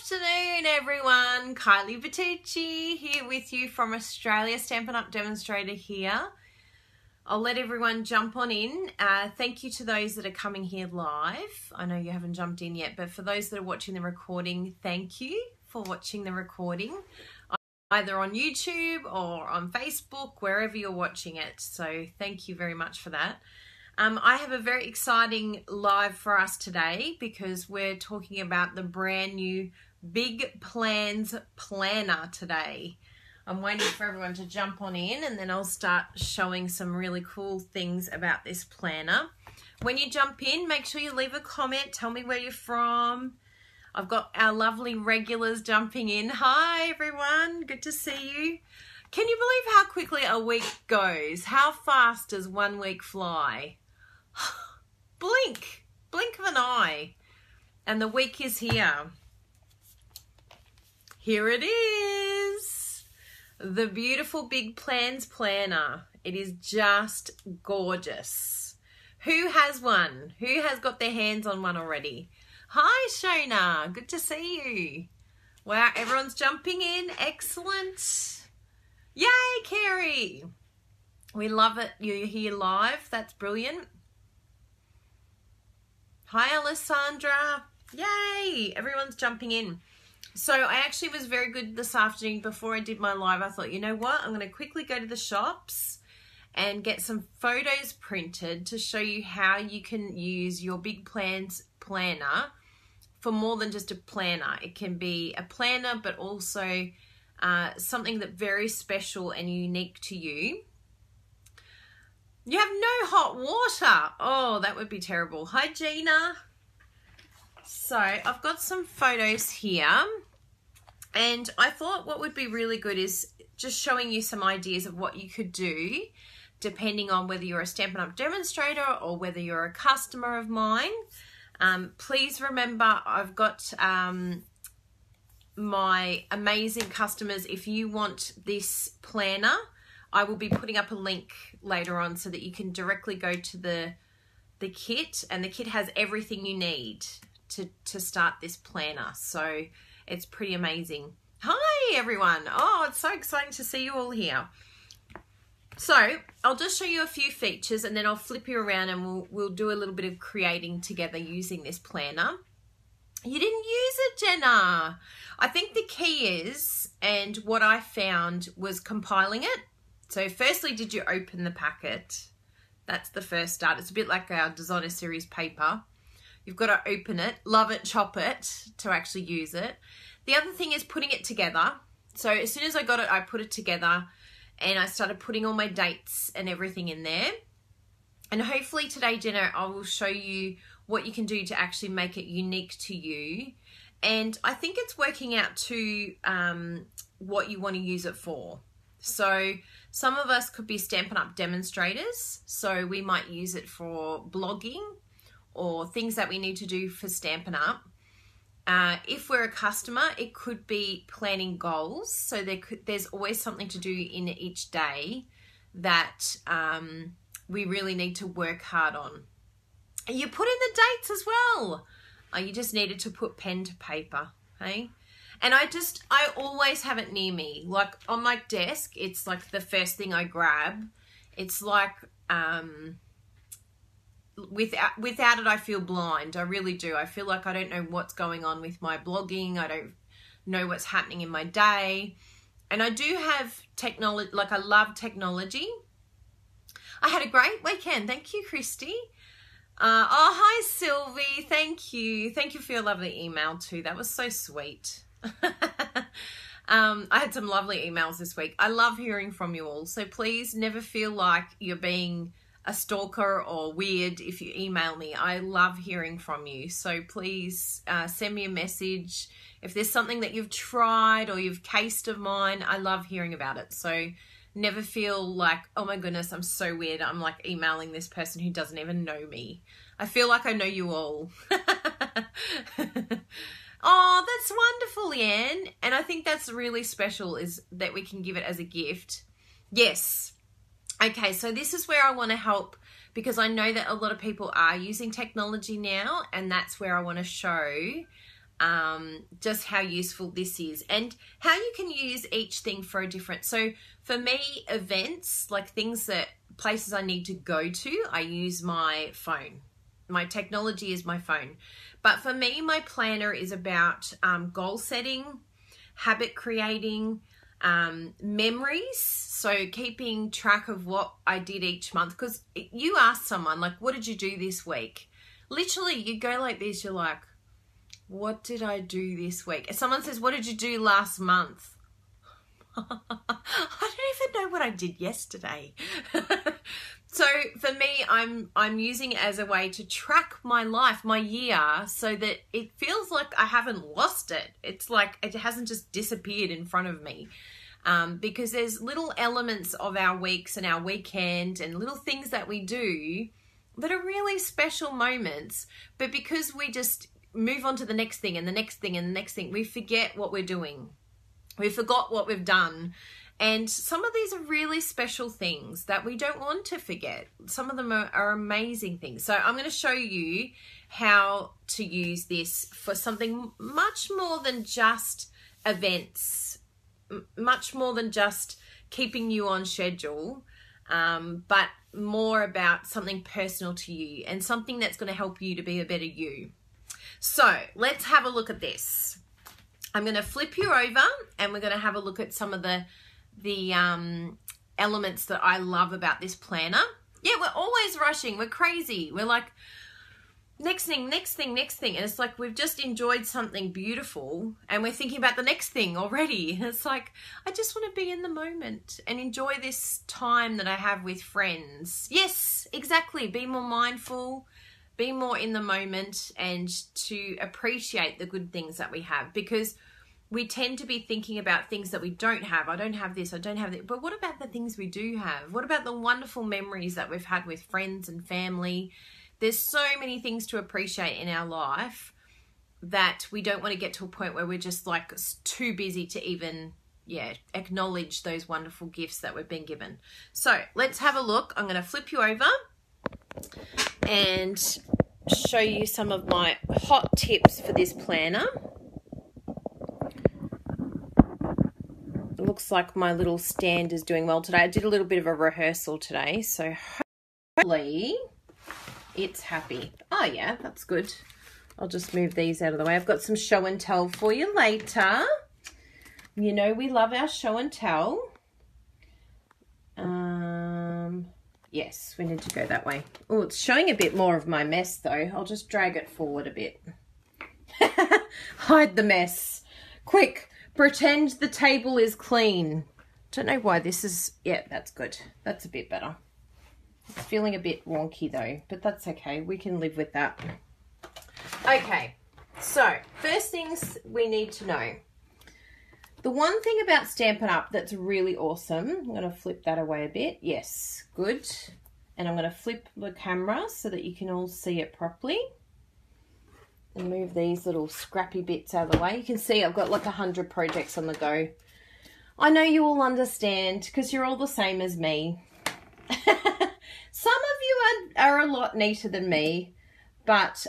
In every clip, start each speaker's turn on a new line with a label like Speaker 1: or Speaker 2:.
Speaker 1: afternoon, everyone. Kylie Bertucci here with you from Australia, Stampin' Up! Demonstrator here. I'll let everyone jump on in. Thank you to those that are coming here live. I know you haven't jumped in yet, but for those that are watching the recording, thank you for watching the recording, either on YouTube or on Facebook, wherever you're watching it. So thank you very much for that. I have a very exciting live for us today because we're talking about the brand new Big Plans Planner today. I'm waiting for everyone to jump on in and then I'll start showing some really cool things about this planner. When you jump in, make sure you leave a comment. Tell me where you're from. I've got our lovely regulars jumping in. Hi, everyone. Good to see you. Can you believe how quickly a week goes? How fast does 1 week fly? Blink of an eye. And the week is here. Here it is. The beautiful Big Plans Planner. It is just gorgeous. Who has one? Who has got their hands on one already? Hi, Shona. Good to see you. Wow, everyone's jumping in. Excellent. Yay, Carrie. We love it. You're here live. That's brilliant. Hi, Alessandra. Yay. Everyone's jumping in. So I actually was very good this afternoon. Before I did my live, I thought, you know what? I'm going to quickly go to the shops and get some photos printed to show you how you can use your Big Plans planner for more than just a planner. It can be a planner, but also something that's very special and unique to you. You have no hot water. Oh, that would be terrible. Hi, Gina. So I've got some photos here. And I thought what would be really good is just showing you some ideas of what you could do depending on whether you're a Stampin' Up! Demonstrator or whether you're a customer of mine. Please remember, I've got my amazing customers. If you want this planner, I will be putting up a link later on so that you can directly go to the kit, and the kit has everything you need to start this planner. So it's pretty amazing. Hi, everyone. Oh, it's so exciting to see you all here. So I'll just show you a few features and then I'll flip you around and we'll do a little bit of creating together using this planner. You didn't use it, Jenna. I think the key is, and what I found was compiling it. So firstly, did you open the packet? That's the first start. It's a bit like our designer series paper. You've got to open it, love it, chop it to actually use it. The other thing is putting it together. So as soon as I got it, I put it together and I started putting all my dates and everything in there. And hopefully today, Jenna, I will show you what you can do to actually make it unique to you. And I think it's working out to what you want to use it for. So some of us could be Stampin' Up! Demonstrators. So we might use it for blogging or things that we need to do for Stampin' Up! If we're a customer, it could be planning goals. So there's always something to do in each day that we really need to work hard on. And you put in the dates as well. You just needed to put pen to paper, hey? And I always have it near me. Like on my desk, it's like the first thing I grab. It's like, without it, I feel blind. I really do. I feel like I don't know what's going on with my blogging. I don't know what's happening in my day. And I do have technology, like I love technology. I had a great weekend. Thank you, Christy. Oh, hi, Sylvie. Thank you. Thank you for your lovely email too. That was so sweet. I had some lovely emails this week. I love hearing from you all. So please never feel like you're being a stalker or weird if you email me. I love hearing from you. So please send me a message. If there's something that you've tried or you've cased of mine, I love hearing about it. So never feel like, oh my goodness, I'm so weird. I'm like emailing this person who doesn't even know me. I feel like I know you all. Oh, that's wonderful, Leanne. And I think that's really special, is that we can give it as a gift. Yes. Okay, so this is where I want to help, because I know that a lot of people are using technology now, and that's where I want to show just how useful this is and how you can use each thing for a different. So for me, events, like things that places I need to go to, I use my phone. My technology is my phone. But for me, my planner is about goal setting, habit creating, memories. So keeping track of what I did each month. Because you ask someone, like, what did you do this week? Literally, you go like this, you're like, what did I do this week? If someone says, what did you do last month? I don't even know what I did yesterday. So for me, I'm using it as a way to track my life, my year, so that it feels like I haven't lost it. It's like it hasn't just disappeared in front of me. Because there's little elements of our weeks and our weekend and little things that we do that are really special moments. But because we just move on to the next thing and the next thing and the next thing, we forget what we're doing. We forgot what we've done. And some of these are really special things that we don't want to forget. Some of them are amazing things. So I'm going to show you how to use this for something much more than just events, much more than just keeping you on schedule, but more about something personal to you and something that's going to help you to be a better you. So let's have a look at this. I'm going to flip you over and we're going to have a look at some of the elements that I love about this planner. Yeah, we're always rushing. We're crazy. We're like, next thing, next thing, next thing. And it's like we've just enjoyed something beautiful and we're thinking about the next thing already. And it's like, I just want to be in the moment and enjoy this time that I have with friends. Yes, exactly. Be more mindful, be more in the moment, and to appreciate the good things that we have, because we tend to be thinking about things that we don't have. I don't have this, I don't have that. But what about the things we do have? What about the wonderful memories that we've had with friends and family? There's so many things to appreciate in our life that we don't want to get to a point where we're just like too busy to even, acknowledge those wonderful gifts that we've been given. So let's have a look. I'm going to flip you over and show you some of my hot tips for this planner. It looks like my little stand is doing well today. I did a little bit of a rehearsal today, so hopefully it's happy. Oh yeah, that's good. I'll just move these out of the way. I've got some show and tell for you later. You know we love our show and tell. Yes, we need to go that way. Oh, it's showing a bit more of my mess though. I'll just drag it forward a bit. Hide the mess. Quick, pretend the table is clean. Don't know why this is... Yeah, that's good. That's a bit better. It's feeling a bit wonky though, but that's okay. We can live with that. Okay, so first things we need to know. The one thing about Stampin' Up that's really awesome, I'm going to flip that away a bit. Yes, good. And I'm going to flip the camera so that you can all see it properly. And move these little scrappy bits out of the way. You can see I've got like 100 projects on the go. I know you all understand because you're all the same as me. Some of you are a lot neater than me, but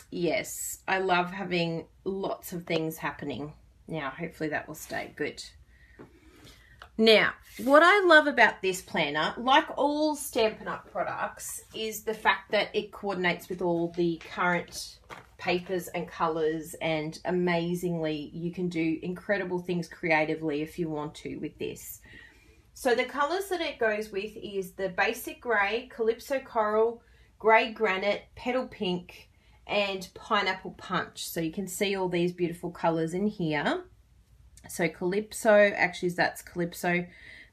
Speaker 1: yes, I love having lots of things happening. Now, hopefully that will stay good. Now, what I love about this planner, like all Stampin' Up products, is the fact that it coordinates with all the current papers and colours, and amazingly, you can do incredible things creatively if you want to with this. So the colours that it goes with is the basic grey, Calypso Coral, grey granite, petal pink, and pineapple punch. So you can see all these beautiful colours in here. So Calypso, actually that's Calypso,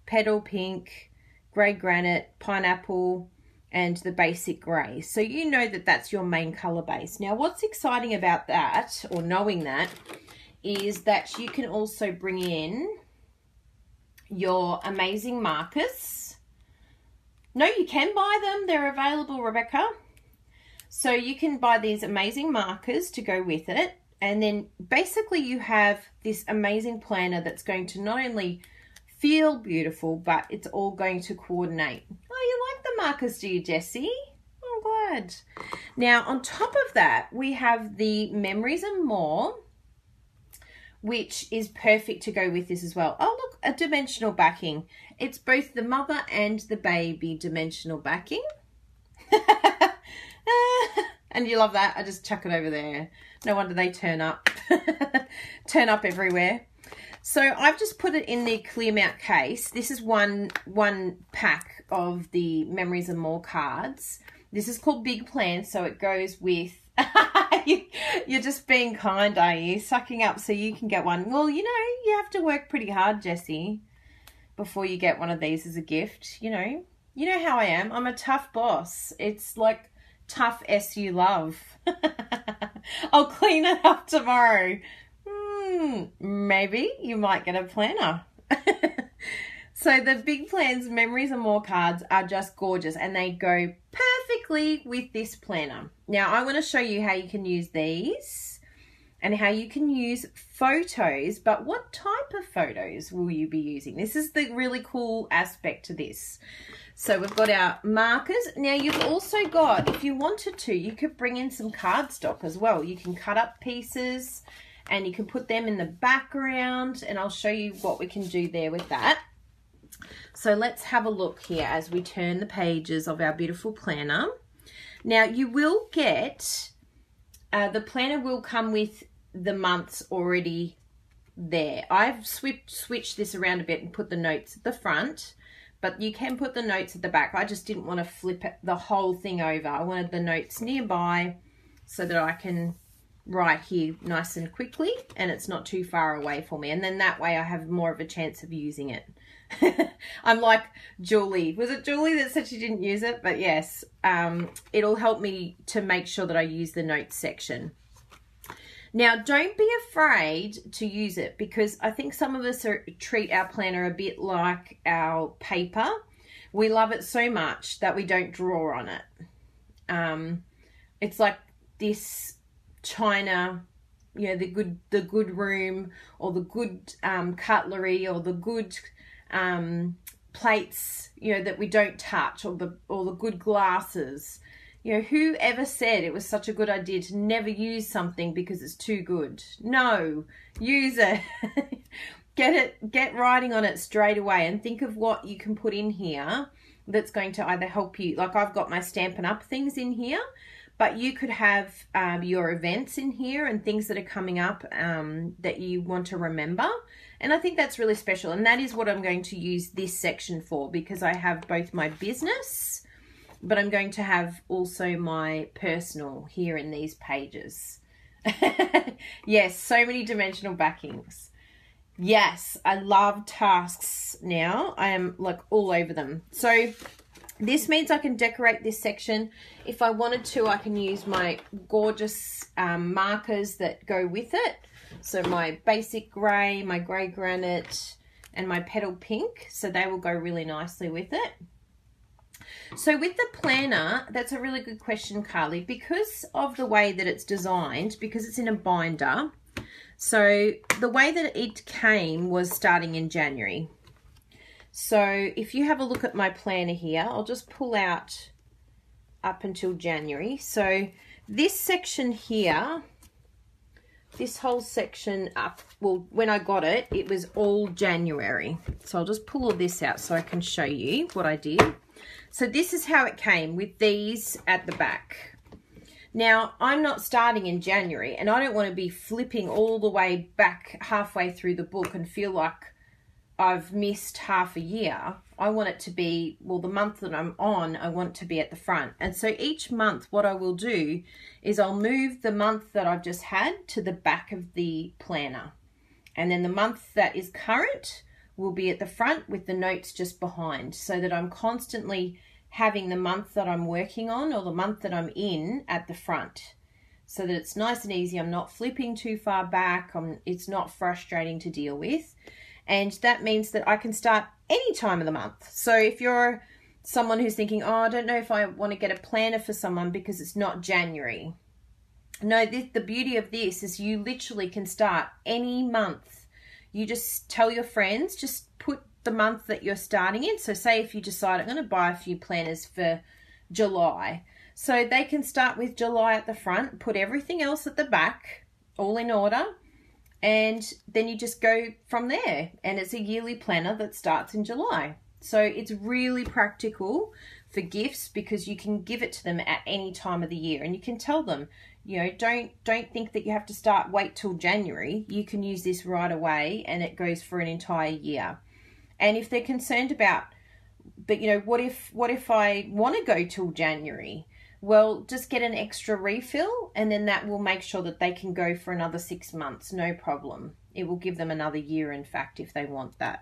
Speaker 1: petal pink, grey granite, pineapple, and the basic grey. So you know that that's your main colour base. Now what's exciting about that, or knowing that, is that you can also bring in your amazing markers. No, you can buy them. They're available, Rebecca. So you can buy these amazing markers to go with it. And then basically you have this amazing planner that's going to not only feel beautiful, but it's all going to coordinate. Oh, you like the markers, do you, Jessie? I'm glad. Now, on top of that, we have the Memories and More, which is perfect to go with this as well. Oh, look, a dimensional backing. It's both the mother and the baby dimensional backing. And you love that. I just chuck it over there. No wonder they turn up. Turn up everywhere. So I've just put it in the clear mount case. This is one pack of the Memories and More cards. This is called Big Plan, so it goes with... You're just being kind, are you? Sucking up so you can get one. Well, you know, you have to work pretty hard, Jessie, before you get one of these as a gift, you know. You know how I am. I'm a tough boss. It's like tough S you love. I'll clean it up tomorrow. Maybe you might get a planner. So the Big Plans Memories and More cards are just gorgeous, and they go perfectly with this planner. Now I want to show you how you can use these and how you can use photos, but what type of photos will you be using? This is the really cool aspect to this. So we've got our markers. Now you've also got, if you wanted to, you could bring in some cardstock as well. You can cut up pieces and you can put them in the background, and I'll show you what we can do there with that. So let's have a look here as we turn the pages of our beautiful planner. Now you will get, the planner will come with the months already there. I've switched this around a bit and put the notes at the front, but you can put the notes at the back. I just didn't want to flip the whole thing over. I wanted the notes nearby so that I can write here nice and quickly and it's not too far away for me. And then that way I have more of a chance of using it. I'm like Julie. Was it Julie that said she didn't use it? But yes, it'll help me to make sure that I use the notes section. Now, don't be afraid to use it, because I think some of us treat our planner a bit like our paper. We love it so much that we don't draw on it. It's like this china, you know, the good room, or the good cutlery, or the good plates, you know, that we don't touch, or the good glasses. You know, whoever said it was such a good idea to never use something because it's too good? No, use it. Get writing on it straight away, and think of what you can put in here that's going to either help you. Like I've got my Stampin' Up things in here, but you could have your events in here and things that are coming up that you want to remember. And I think that's really special. And that is what I'm going to use this section for, because I have both my business, but I'm going to have also my personal here in these pages. Yes, so many dimensional backings. Yes, I love tasks now. I am like all over them. So this means I can decorate this section. If I wanted to, I can use my gorgeous markers that go with it. So my basic grey, my grey granite, and my petal pink. So they will go really nicely with it. So with the planner, that's a really good question, Carly, because of the way that it's designed, because it's in a binder. So the way that it came was starting in January. So if you have a look at my planner here, I'll just pull out up until January. So this section here, this whole section up, well, when I got it, it was all January. So I'll just pull all this out so I can show you what I did. So this is how it came, with these at the back. Now, I'm not starting in January, and I don't want to be flipping all the way back halfway through the book and feel like I've missed half a year. I want it to be, well, the month that I'm on, I want it to be at the front. And so each month, what I will do is I'll move the month that I've just had to the back of the planner. And then the month that is current will be at the front with the notes just behind, so that I'm constantly having the month that I'm working on, or the month that I'm in, at the front, so that it's nice and easy. I'm not flipping too far back. It's not frustrating to deal with. And that means that I can start any time of the month. So if you're someone who's thinking, oh, I don't know if I want to get a planner for someone because it's not January. No, the beauty of this is you literally can start any month. You just tell your friends, just put the month that you're starting in. So say if you decide, I'm going to buy a few planners for July. So they can start with July at the front, put everything else at the back, all in order, and then you just go from there. And it's a yearly planner that starts in July. So it's really practical for gifts because you can give it to them at any time of the year, and you can tell them, you know, don't think that you have to wait till January. You can use this right away, and it goes for an entire year. And if they're concerned about, but you know, what if I want to go till January? Well, just get an extra refill, and then that will make sure that they can go for another 6 months, no problem. It will give them another year, in fact, if they want that.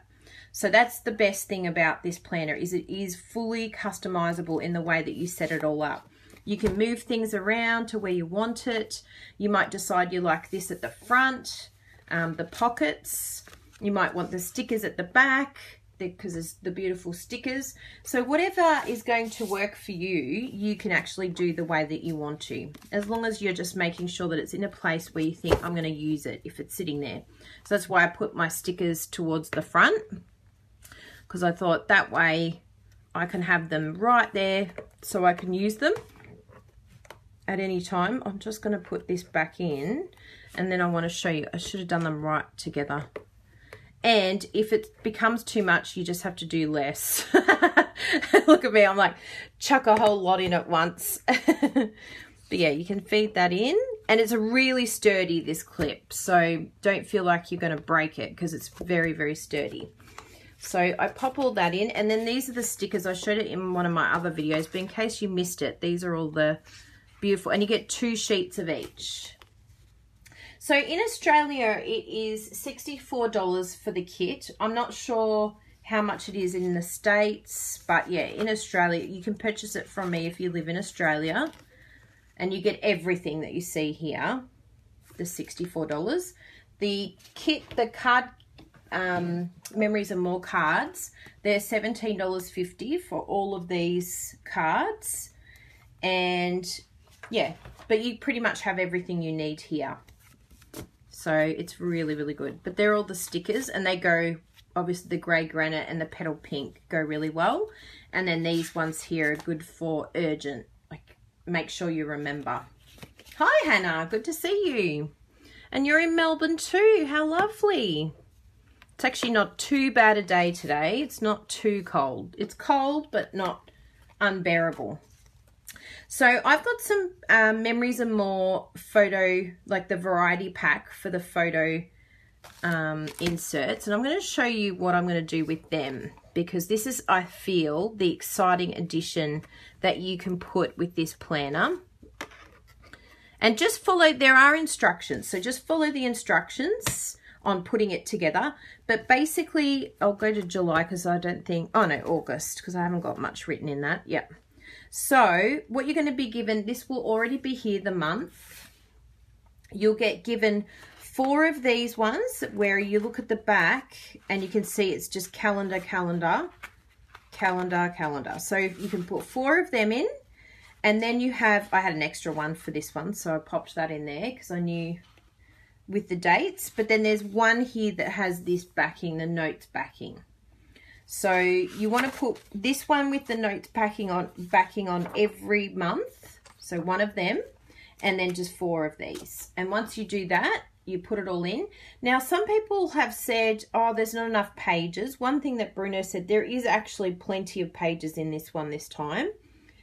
Speaker 1: So that's the best thing about this planner, is it is fully customizable in the way that you set it all up. You can move things around to where you want it. You might decide you like this at the front, the pockets. You might want the stickers at the back, because there's the beautiful stickers. So whatever is going to work for you, you can actually do the way that you want to, as long as you're just making sure that it's in a place where you think, I'm going to use it if it's sitting there. So that's why I put my stickers towards the front, because I thought that way I can have them right there so I can use them at any time. I'm just going to put this back in, and then I want to show you, I should have done them right together. And if it becomes too much, you just have to do less. Look at me, I'm like, chuck a whole lot in at once. But yeah, you can feed that in. And it's a really sturdy, this clip. So don't feel like you're going to break it, because it's very, very sturdy. So I pop all that in. And then these are the stickers. I showed it in one of my other videos, but in case you missed it, these are all the beautiful. And you get 2 sheets of each. So in Australia, it is $64 for the kit. I'm not sure how much it is in the States, but yeah, in Australia, you can purchase it from me if you live in Australia, and you get everything that you see here, the $64. The kit, the card, Memories and More cards, they're $17.50 for all of these cards. And yeah, but you pretty much have everything you need here. So it's really, really good. But they're all the stickers, and they go, obviously the grey granite and the petal pink go really well. And then these ones here are good for urgent. Like, make sure you remember. Hi, Hannah. Good to see you. And you're in Melbourne too. How lovely. It's actually not too bad a day today. It's not too cold. It's cold, but not unbearable. So I've got some Memories and More photo, like the variety pack for the photo inserts. And I'm going to show you what I'm going to do with them, because this is, I feel, the exciting addition that you can put with this planner. And just follow, there are instructions. So just follow the instructions on putting it together. But basically, I'll go to July because I don't think, oh no, August, because I haven't got much written in that. Yep. So what you're going to be given, this will already be here the month. You'll get given 4 of these ones where you look at the back and you can see it's just calendar, calendar, calendar, calendar. So you can put 4 of them in, and then you have, I had an extra one for this one, so I popped that in there because I knew with the dates. But then there's one here that has this backing, the notes backing. So you want to put this one with the notes backing on every month. So 1 of them, and then just 4 of these. And once you do that, you put it all in. Now, some people have said, oh, there's not enough pages. One thing that Bruno said, there is actually plenty of pages in this one this time.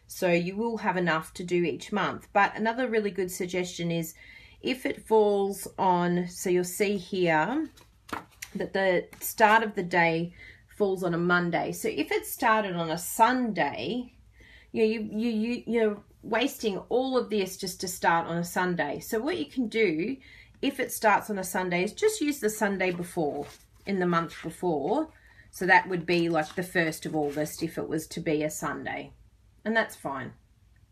Speaker 1: So you will have enough to do each month. But another really good suggestion is if it falls on, so you'll see here that the start of the day falls on a Monday. So if it started on a Sunday, you're wasting all of this just to start on a Sunday. So what you can do, if it starts on a Sunday, is just use the Sunday before, in the month before. So that would be like the 1st of August if it was to be a Sunday. And that's fine.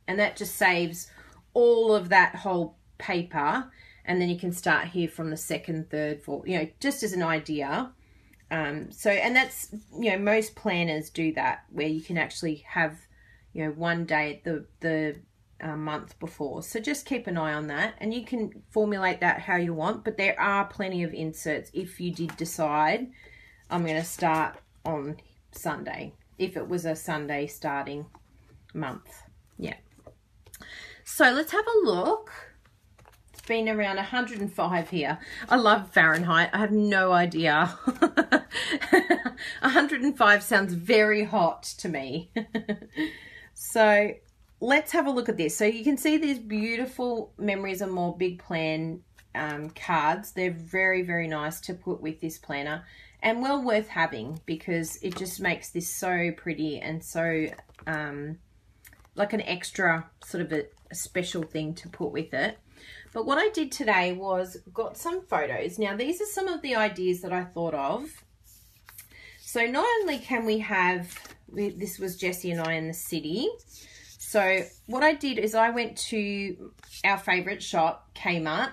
Speaker 1: And that just saves all of that whole paper. And then you can start here from the 2nd, 3rd, 4th, just as an idea. And that's, most planners do that, where you can actually have, one day at the month before. So just keep an eye on that, and you can formulate that how you want. But there are plenty of inserts if you did decide, I'm going to start on Sunday, if it was a Sunday starting month. Yeah. So let's have a look. It's been around 105 here. I love Fahrenheit. I have no idea. 105 sounds very hot to me. So let's have a look at this. So you can see these beautiful Memories and More Big Plan cards. They're very, very nice to put with this planner and well worth having because it just makes this so pretty and so like an extra sort of a special thing to put with it. But what I did today was got some photos. Now these are some of the ideas that I thought of. So not only can we have, this was Jessie and I in the city. So what I did is I went to our favourite shop, Kmart.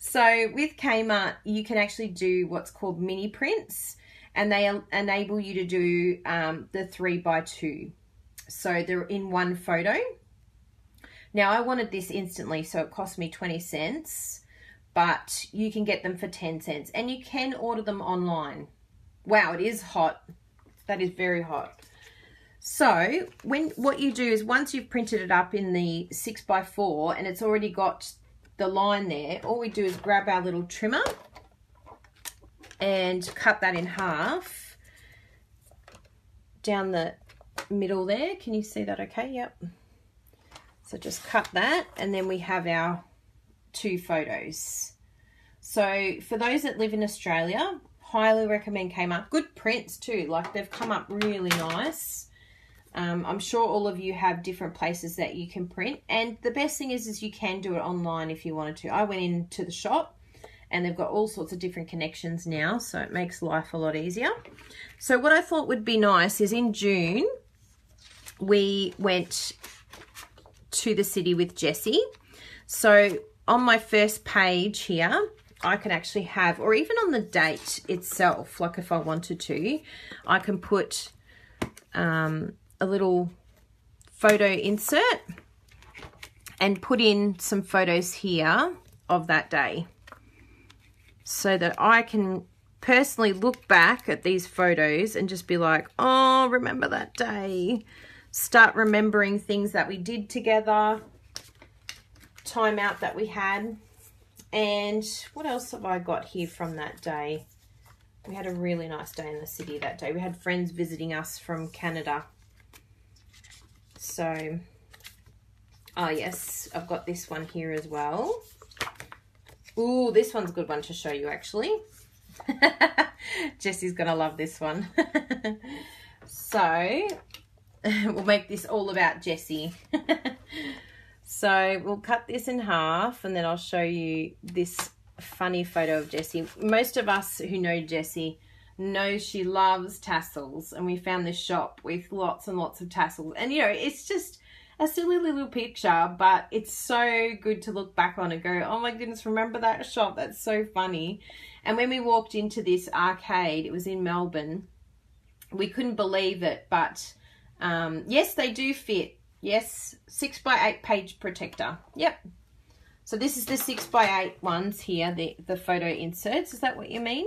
Speaker 1: So with Kmart, you can actually do what's called mini prints, and they enable you to do the 3x2. So they're in one photo. Now I wanted this instantly, so it cost me 20 cents, but you can get them for 10 cents and you can order them online. Wow, it is hot. That is very hot. So what you do is once you've printed it up in the 6x4 and it's already got the line there, all we do is grab our little trimmer and cut that in half down the middle there. Can you see that okay? Yep. So just cut that and then we have our two photos. So for those that live in Australia, highly recommend Kmart. Good prints too, like they've come up really nice. I'm sure all of you have different places that you can print, and the best thing is you can do it online if you wanted to. I went into the shop and they've got all sorts of different connections now, so it makes life a lot easier. So what I thought would be nice is in June we went to the city with Jessie. So on my first page here I can actually have, or even on the date itself, like if I wanted to, I can put a little photo insert and put in some photos here of that day so that I can personally look back at these photos and just be like, oh, remember that day. Start remembering things that we did together, time out that we had. And what else have I got here from that day? We had a really nice day in the city that day. We had friends visiting us from Canada. So, oh yes, I've got this one here as well. Ooh, this one's a good one to show you actually. Jessie's gonna love this one. So, we'll make this all about Jessie. So we'll cut this in half and then I'll show you this funny photo of Jessie. Most of us who know Jessie know she loves tassels, and we found this shop with lots and lots of tassels. And, you know, it's just a silly little picture, but it's so good to look back on and go, oh my goodness, remember that shop? That's so funny. And when we walked into this arcade, it was in Melbourne, we couldn't believe it, but yes, they do fit. Yes, 6x8 page protector. Yep. So this is the 6x8 ones here, the photo inserts. Is that what you mean?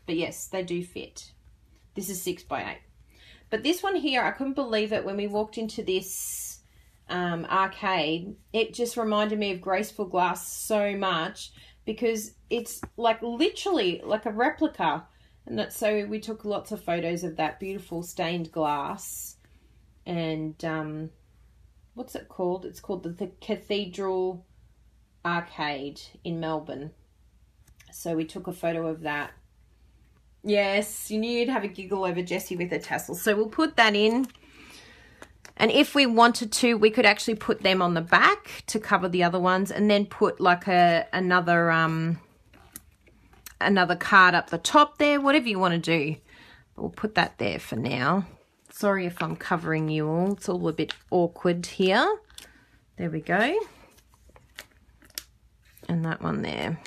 Speaker 1: But yes, they do fit. This is 6x8. But this one here, I couldn't believe it when we walked into this arcade. It just reminded me of Graceful Glass so much because it's like literally like a replica. And so we took lots of photos of that beautiful stained glass. And what's it called? It's called the Cathedral Arcade in Melbourne. So we took a photo of that. Yes, you knew you'd have a giggle over Jessie with her tassels. So we'll put that in. And if we wanted to, we could actually put them on the back to cover the other ones, and then put like another card up the top there, whatever you want to do. But we'll put that there for now. Sorry if I'm covering you all. It's all a bit awkward here. There we go. And that one there.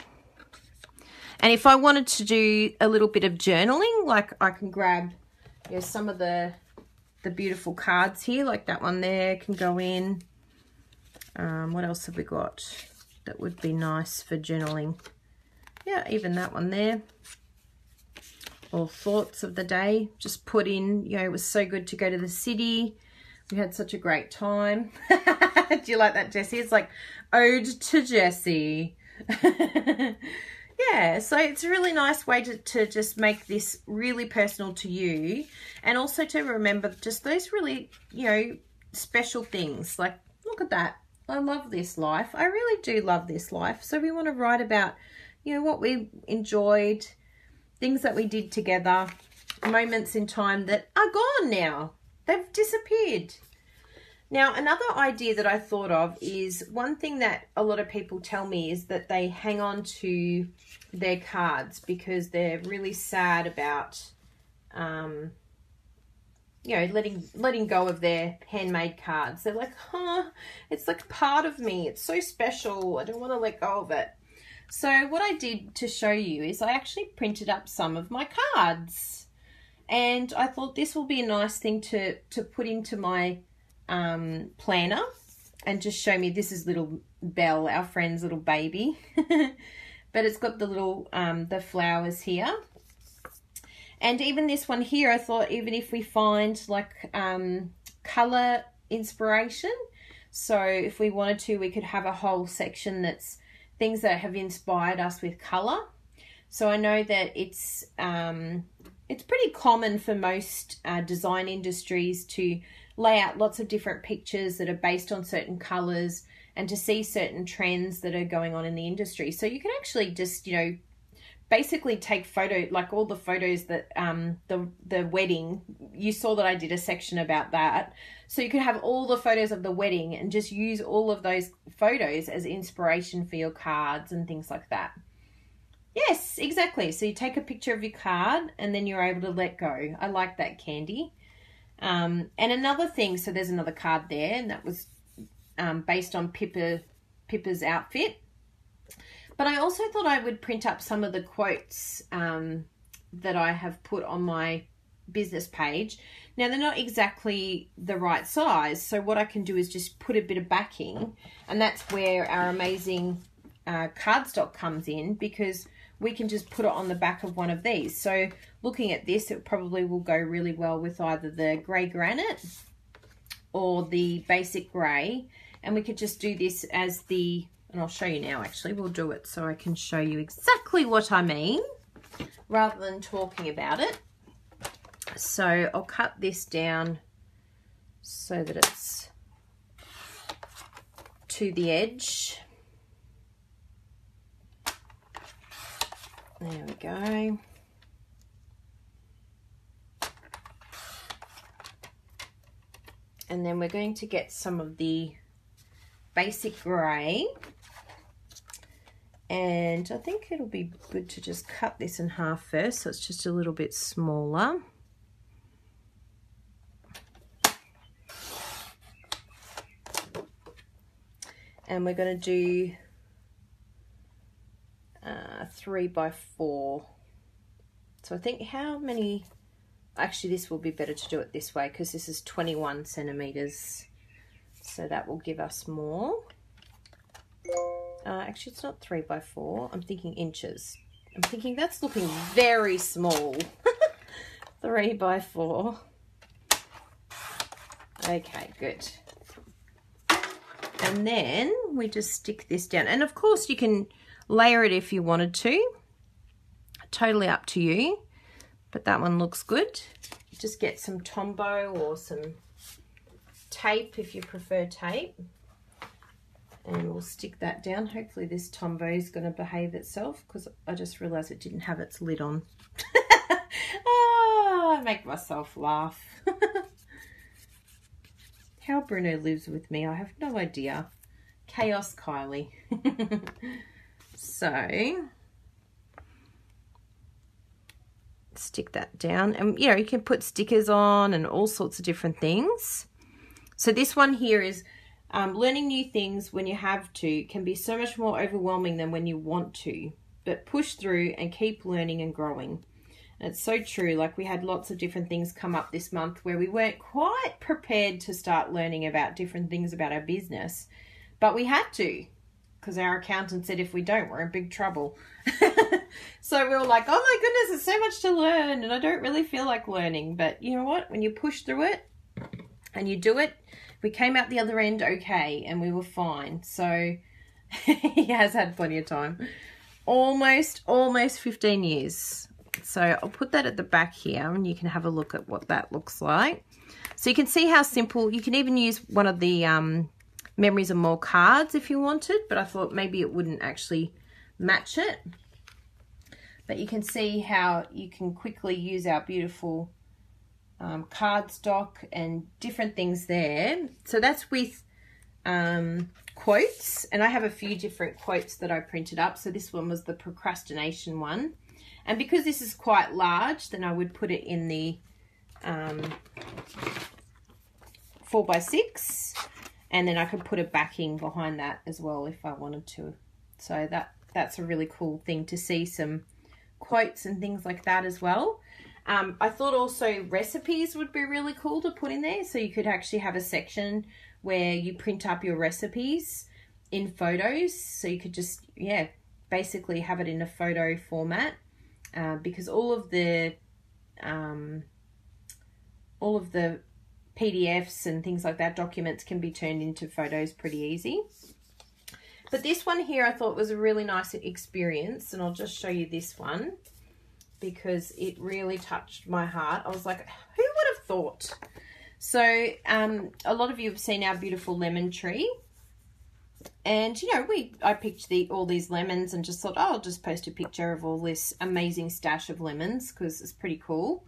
Speaker 1: And if I wanted to do a little bit of journaling, like I can grab, you know, some of the beautiful cards here, like that one there can go in. What else have we got that would be nice for journaling? Yeah, even that one there. All thoughts of the day, just put in, you know, it was so good to go to the city. We had such a great time. Do you like that, Jessie? It's like Ode to Jessie. Yeah, so it's a really nice way to just make this really personal to you, and also to remember just those really, you know, special things. Like, look at that. I love this life. I really do love this life. So we want to write about, you know, what we enjoyed, things that we did together, moments in time that are gone now. They've disappeared. Now, another idea that I thought of is one thing that a lot of people tell me is that they hang on to their cards because they're really sad about, you know, letting go of their handmade cards. They're like, it's like part of me. It's so special. I don't want to let go of it. So what I did to show you is I actually printed up some of my cards. And I thought this will be a nice thing to put into my planner and just show me. This is little Belle, our friend's little baby. But it's got the little, the flowers here. And even this one here, I thought even if we find like colour inspiration. So if we wanted to, we could have a whole section that's things that have inspired us with colour. So I know that it's pretty common for most design industries to lay out lots of different pictures that are based on certain colours and to see certain trends that are going on in the industry. So you can actually just, you know, basically take photo, like all the photos that the wedding, you saw that I did a section about that. So you could have all the photos of the wedding and just use all of those photos as inspiration for your cards and things like that. Yes, exactly. So you take a picture of your card and then you're able to let go. I like that, Candy. And another thing, so there's another card there, and that was based on Pippa's outfit. But I also thought I would print up some of the quotes that I have put on my business page. Now, they're not exactly the right size, so what I can do is just put a bit of backing, and that's where our amazing cardstock comes in, because we can just put it on the back of one of these. So looking at this, it probably will go really well with either the grey granite or the basic grey. And we could just do this as the, and I'll show you now actually, we'll do it so I can show you exactly what I mean rather than talking about it. So I'll cut this down so that it's to the edge. There we go. And then we're going to get some of the basic grey. And I think it'll be good to just cut this in half first, so it's just a little bit smaller. And we're going to do 3 by 4. So I think how many, actually this will be better to do it this way because this is 21 centimeters, so that will give us more. Actually it's not 3 by 4, I'm thinking inches. I'm thinking that's looking very small. 3 by 4. Okay, good. And then we just stick this down, and of course you can layer it if you wanted to, totally up to you, but that one looks good. Just get some Tombow or some tape if you prefer tape, and we'll stick that down. Hopefully this Tombow is going to behave itself, because I just realized it didn't have its lid on. Oh, I make myself laugh. How Bruno lives with me, I have no idea. Chaos Kylie. So stick that down, and you know, you can put stickers on and all sorts of different things. So this one here is learning new things when you have to can be so much more overwhelming than when you want to, but push through and keep learning and growing. And it's so true. Like, we had lots of different things come up this month where we weren't quite prepared to start learning about different things about our business, but we had to, because our accountant said if we don't, we're in big trouble. So we were like, oh my goodness, there's so much to learn and I don't really feel like learning. But you know what? When you push through it and you do it. We came out the other end okay, and we were fine. So he has had plenty of time. Almost 15 years. So I'll put that at the back here, and you can have a look at what that looks like. So you can see how simple. You can even use one of the Memories and More cards if you wanted, but I thought maybe it wouldn't actually match it. But you can see how you can quickly use our beautiful cardstock and different things there. So that's with quotes, and I have a few different quotes that I printed up. So this one was the procrastination one, and because this is quite large, then I would put it in the 4x6, and then I could put a backing behind that as well if I wanted to. So that's a really cool thing to see, some quotes and things like that as well. I thought also recipes would be really cool to put in there, so you could actually have a section where you print up your recipes in photos, so you could just, yeah, basically have it in a photo format, because all of the PDFs and things like that, documents, can be turned into photos pretty easy. But this one here I thought was a really nice experience, and I'll just show you this one because it really touched my heart. I was like, who would have thought? So a lot of you have seen our beautiful lemon tree, and you know, I picked all these lemons and just thought, oh, I'll just post a picture of all this amazing stash of lemons because it's pretty cool.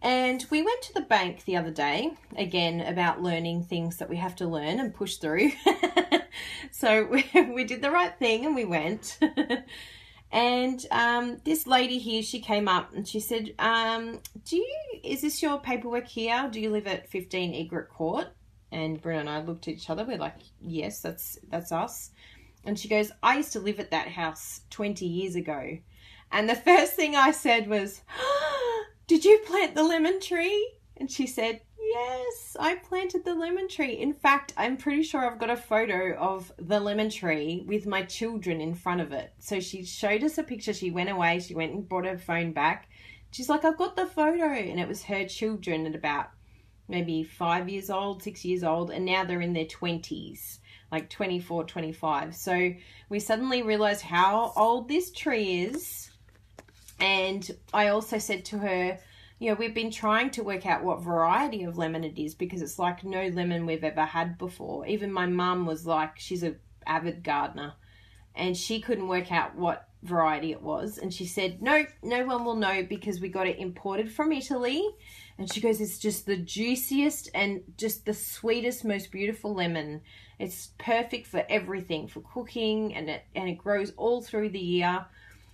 Speaker 1: And we went to the bank the other day, again, about learning things that we have to learn and push through. So we did the right thing and we went. And this lady here, she came up and she said, is this your paperwork here? Do you live at 15 Egret Court? And Bruno and I looked at each other. We're like, yes, that's us. And she goes, I used to live at that house 20 years ago. And the first thing I said was, did you plant the lemon tree? And she said, yes, I planted the lemon tree. In fact, I'm pretty sure I've got a photo of the lemon tree with my children in front of it. So she showed us a picture. She went away. She went and brought her phone back. She's like, I've got the photo. And it was her children at about maybe 5 years old, 6 years old. And now they're in their 20s, like 24, 25. So we suddenly realized how old this tree is. And I also said to her, you know, we've been trying to work out what variety of lemon it is because it's like no lemon we've ever had before. Even my mum was like, she's an avid gardener, and she couldn't work out what variety it was. And she said, no one will know because we got it imported from Italy. And she goes, it's just the juiciest and just the sweetest, most beautiful lemon. It's perfect for everything, for cooking, and it grows all through the year.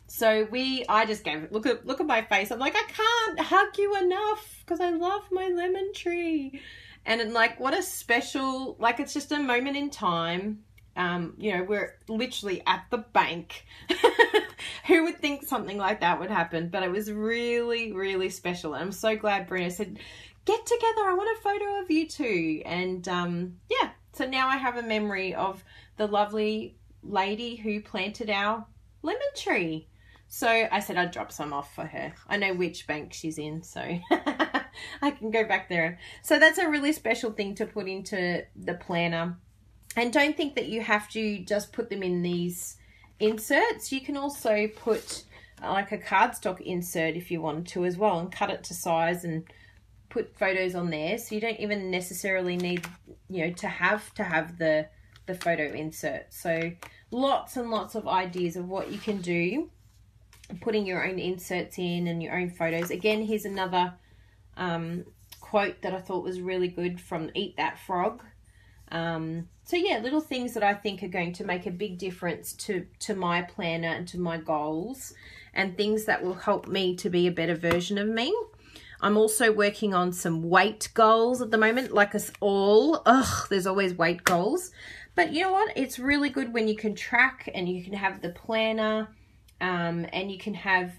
Speaker 1: So I just gave it, look at my face. I'm like, I can't hug you enough because I love my lemon tree. And like, what a special, like, it's just a moment in time. You know, we're literally at the bank. Who would think something like that would happen? But it was really, really special. And I'm so glad Bruno said, get together. I want a photo of you two. And yeah, so now I have a memory of the lovely lady who planted our lemon tree. So I said I'd drop some off for her. I know which bank she's in, so I can go back there. So that's a really special thing to put into the planner. And don't think that you have to just put them in these inserts. You can also put like a cardstock insert if you wanted to as well, and cut it to size and put photos on there. So you don't even necessarily need, you know, to have the photo insert. So lots and lots of ideas of what you can do, putting your own inserts in and your own photos. Again, here's another quote that I thought was really good from Eat That Frog. So yeah, little things that I think are going to make a big difference to my planner and to my goals, and things that will help me to be a better version of me. I'm also working on some weight goals at the moment, like us all. There's always weight goals. But you know what? It's really good when you can track and you can have the planner, and you can have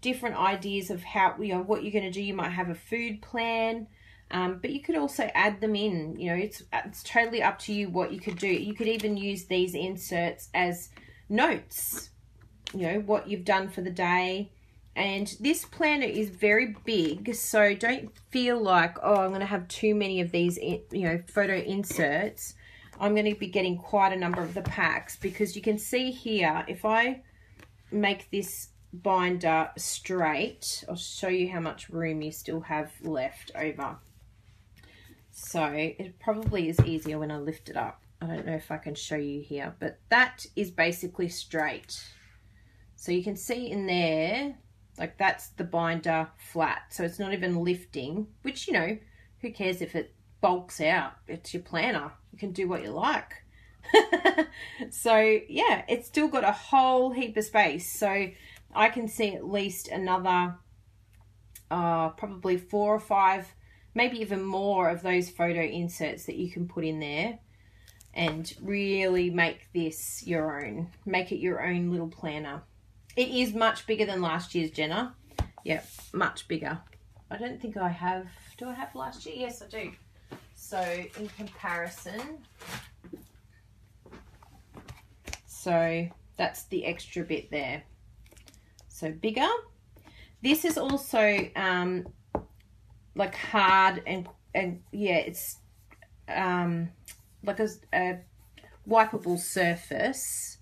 Speaker 1: different ideas of how, you know, what you're going to do. You might have a food plan, but you could also add them in. You know, it's totally up to you what you could do. You could even use these inserts as notes, you know, what you've done for the day, And this planner is very big, so don't feel like, oh, I'm going to have too many of these, you know, photo inserts. I'm going to be getting quite a number of the packs, because you can see here, if I make this binder straight, I'll show you how much room you still have left over. So it probably is easier when I lift it up. I don't know if I can show you here, but that is basically straight. So you can see in there, like that's the binder flat. So it's not even lifting, which, you know, who cares if it bulks out? It's your planner. You can do what you like. So yeah, it's still got a whole heap of space. So I can see at least another probably 4 or 5, maybe even more of those photo inserts that you can put in there and really make this your own. Make it your own little planner. It is much bigger than last year's, Jenna. Yep, much bigger. I don't think I have, do I have last year? Yes, I do. So in comparison, so that's the extra bit there. So bigger. This is also like hard and yeah, it's like a wipeable surface,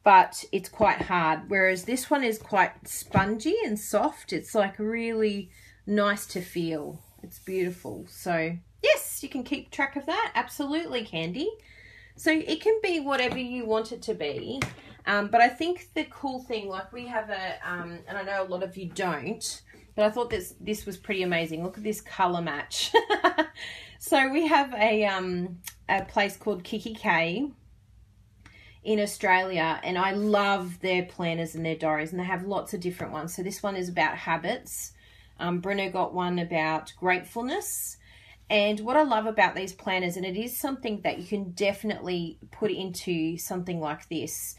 Speaker 1: but it's quite hard, whereas this one is quite spongy and soft. It's like really nice to feel. It's beautiful. So yes, you can keep track of that. Absolutely, Candy. So it can be whatever you want it to be. But I think the cool thing, like we have a, and I know a lot of you don't, but I thought this was pretty amazing. Look at this color match. So we have a place called Kiki K in Australia, and I love their planners and their diaries, and they have lots of different ones. So this one is about habits. Bruno got one about gratefulness. And what I love about these planners, and it is something that you can definitely put into something like this,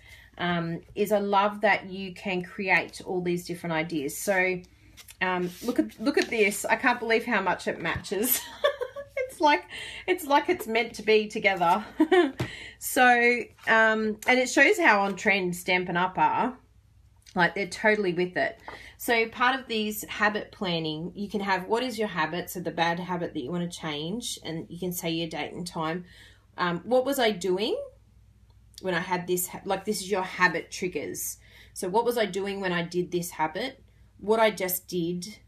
Speaker 1: is I love that you can create all these different ideas. So look at this. I can't believe how much it matches. It's like it's meant to be together. So and it shows how on trend Stampin' Up are. Like, they're totally with it. So part of these habit planning, you can have what is your habit, so the bad habit that you want to change, and you can say your date and time. What was I doing when I had this? Like, this is your habit triggers. So what was I doing when I did this habit? What I just did,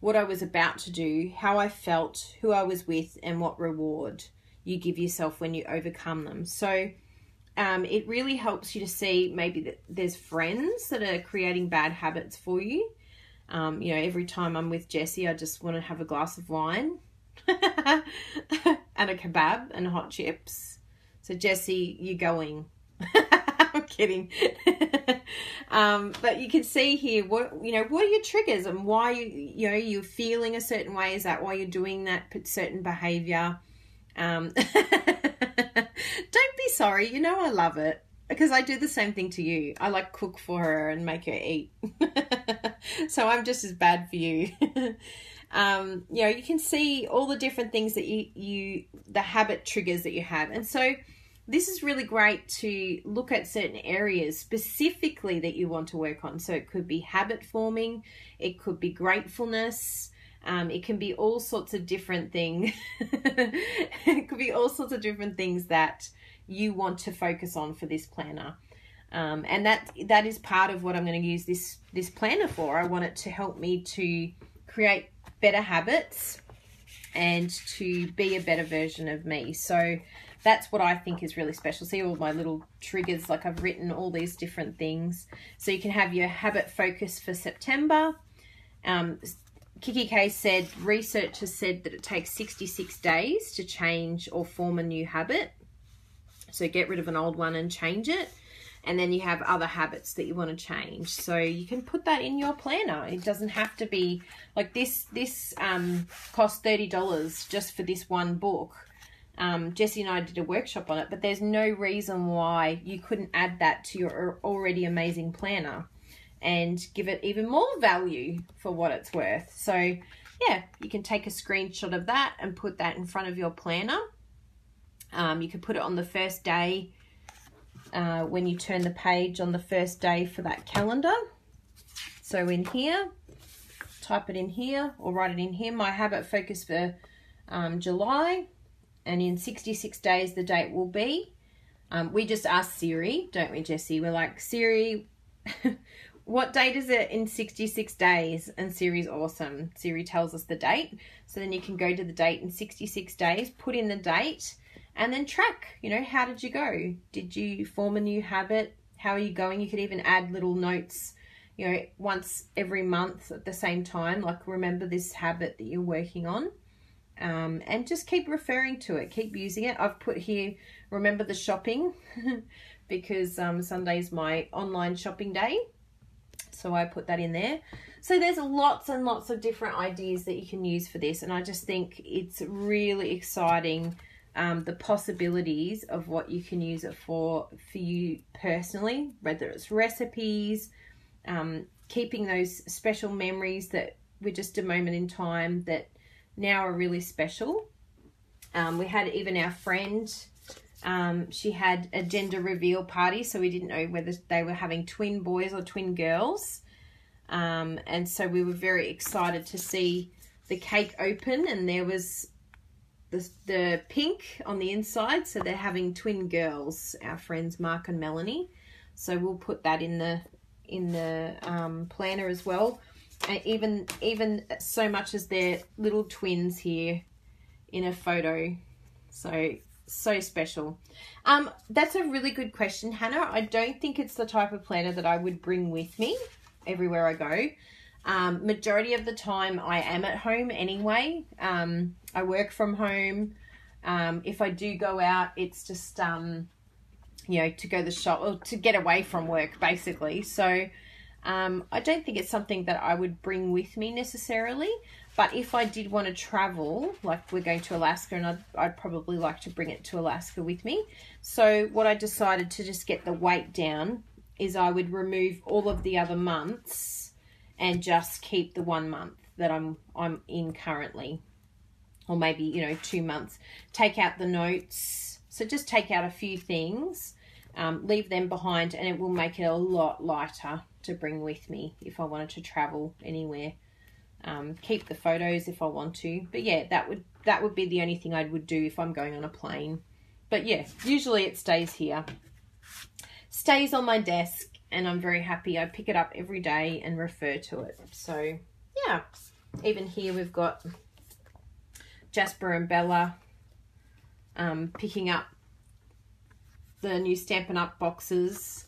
Speaker 1: what I was about to do, how I felt, who I was with, and what reward you give yourself when you overcome them. So it really helps you to see maybe that there's friends that are creating bad habits for you. You know, every time I'm with Jessie, I just want to have a glass of wine and a kebab and hot chips. So Jessie, you're going. I'm kidding. But you can see here what are your triggers and why you're feeling a certain way. Is that why you're doing that certain behavior? Don't be sorry. You know I love it, because I do the same thing to you. I like cook for her and make her eat. So I'm just as bad for you. You can see all the different things that the habit triggers that you have. And so this is really great to look at certain areas specifically that you want to work on. So it could be habit forming, it could be gratefulness, it can be all sorts of different things. It could be all sorts of different things that you want to focus on for this planner. And that is part of what I'm going to use this planner for. I want it to help me to create better habits and to be a better version of me. So that's what I think is really special. See all my little triggers, like I've written all these different things. So you can have your habit focus for September. Kiki K said, research has said that it takes 66 days to change or form a new habit. So get rid of an old one and change it. And then you have other habits that you want to change. So you can put that in your planner. It doesn't have to be like this. This cost $30 just for this one book. Jessie and I did a workshop on it, but there's no reason why you couldn't add that to your already amazing planner and give it even more value for what it's worth. So yeah, you can take a screenshot of that and put that in front of your planner. You could put it on the first day when you turn the page on the first day for that calendar. So in here, type it in here or write it in here, my habit focus for July, and in 66 days the date will be. We just ask Siri, don't we, Jessie? We're like, Siri, what date is it in 66 days? And Siri's awesome. Siri tells us the date. So then you can go to the date in 66 days, put in the date, and then track, you know, how did you go? Did you form a new habit? How are you going? You could even add little notes, you know, once every month at the same time, like remember this habit that you're working on. And just keep referring to it, keep using it. I've put here, remember the shopping, because Sunday is my online shopping day. So I put that in there. So there's lots and lots of different ideas that you can use for this. And I just think it's really exciting, the possibilities of what you can use it for you personally, whether it's recipes, keeping those special memories that were just a moment in time that now are really special. We had even our friend, she had a gender reveal party, so we didn't know whether they were having twin boys or twin girls. And so we were very excited to see the cake open, and there was the pink on the inside, so they're having twin girls, our friends Mark and Melanie. So we'll put that in the planner as well. And even so much as they're little twins here in a photo. So special. That's a really good question, Hannah. I don't think it's the type of planner that I would bring with me everywhere I go. Majority of the time I am at home anyway. I work from home. If I do go out, it's just, you know, to go to the shop or to get away from work, basically. So I don't think it's something that I would bring with me necessarily, but if I did want to travel, like we're going to Alaska, and I'd probably like to bring it to Alaska with me. So what I decided to just get the weight down is I would remove all of the other months and just keep the 1 month that I'm in currently, or maybe, you know, 2 months. Take out the notes, so just take out a few things, leave them behind, and it will make it a lot lighter to bring with me if I wanted to travel anywhere. Keep the photos if I want to, but yeah, that would be the only thing I would do if I'm going on a plane. But yeah, usually it stays here, stays on my desk, and I'm very happy. I pick it up every day and refer to it. So yeah, even here we've got Jasper and Bella picking up the new Stampin' Up boxes.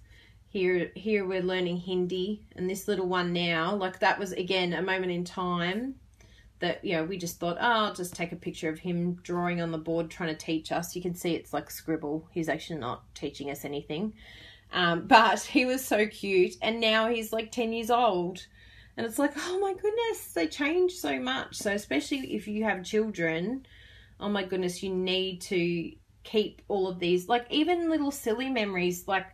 Speaker 1: Here we're learning Hindi, and this little one now, like that was again a moment in time that, you know, we just thought, oh, I'll just take a picture of him drawing on the board trying to teach us. You can see it's like scribble. He's actually not teaching us anything. But he was so cute, and now he's like 10 years old. And it's like, oh my goodness, they change so much. So especially if you have children, oh my goodness, you need to keep all of these, like even little silly memories, like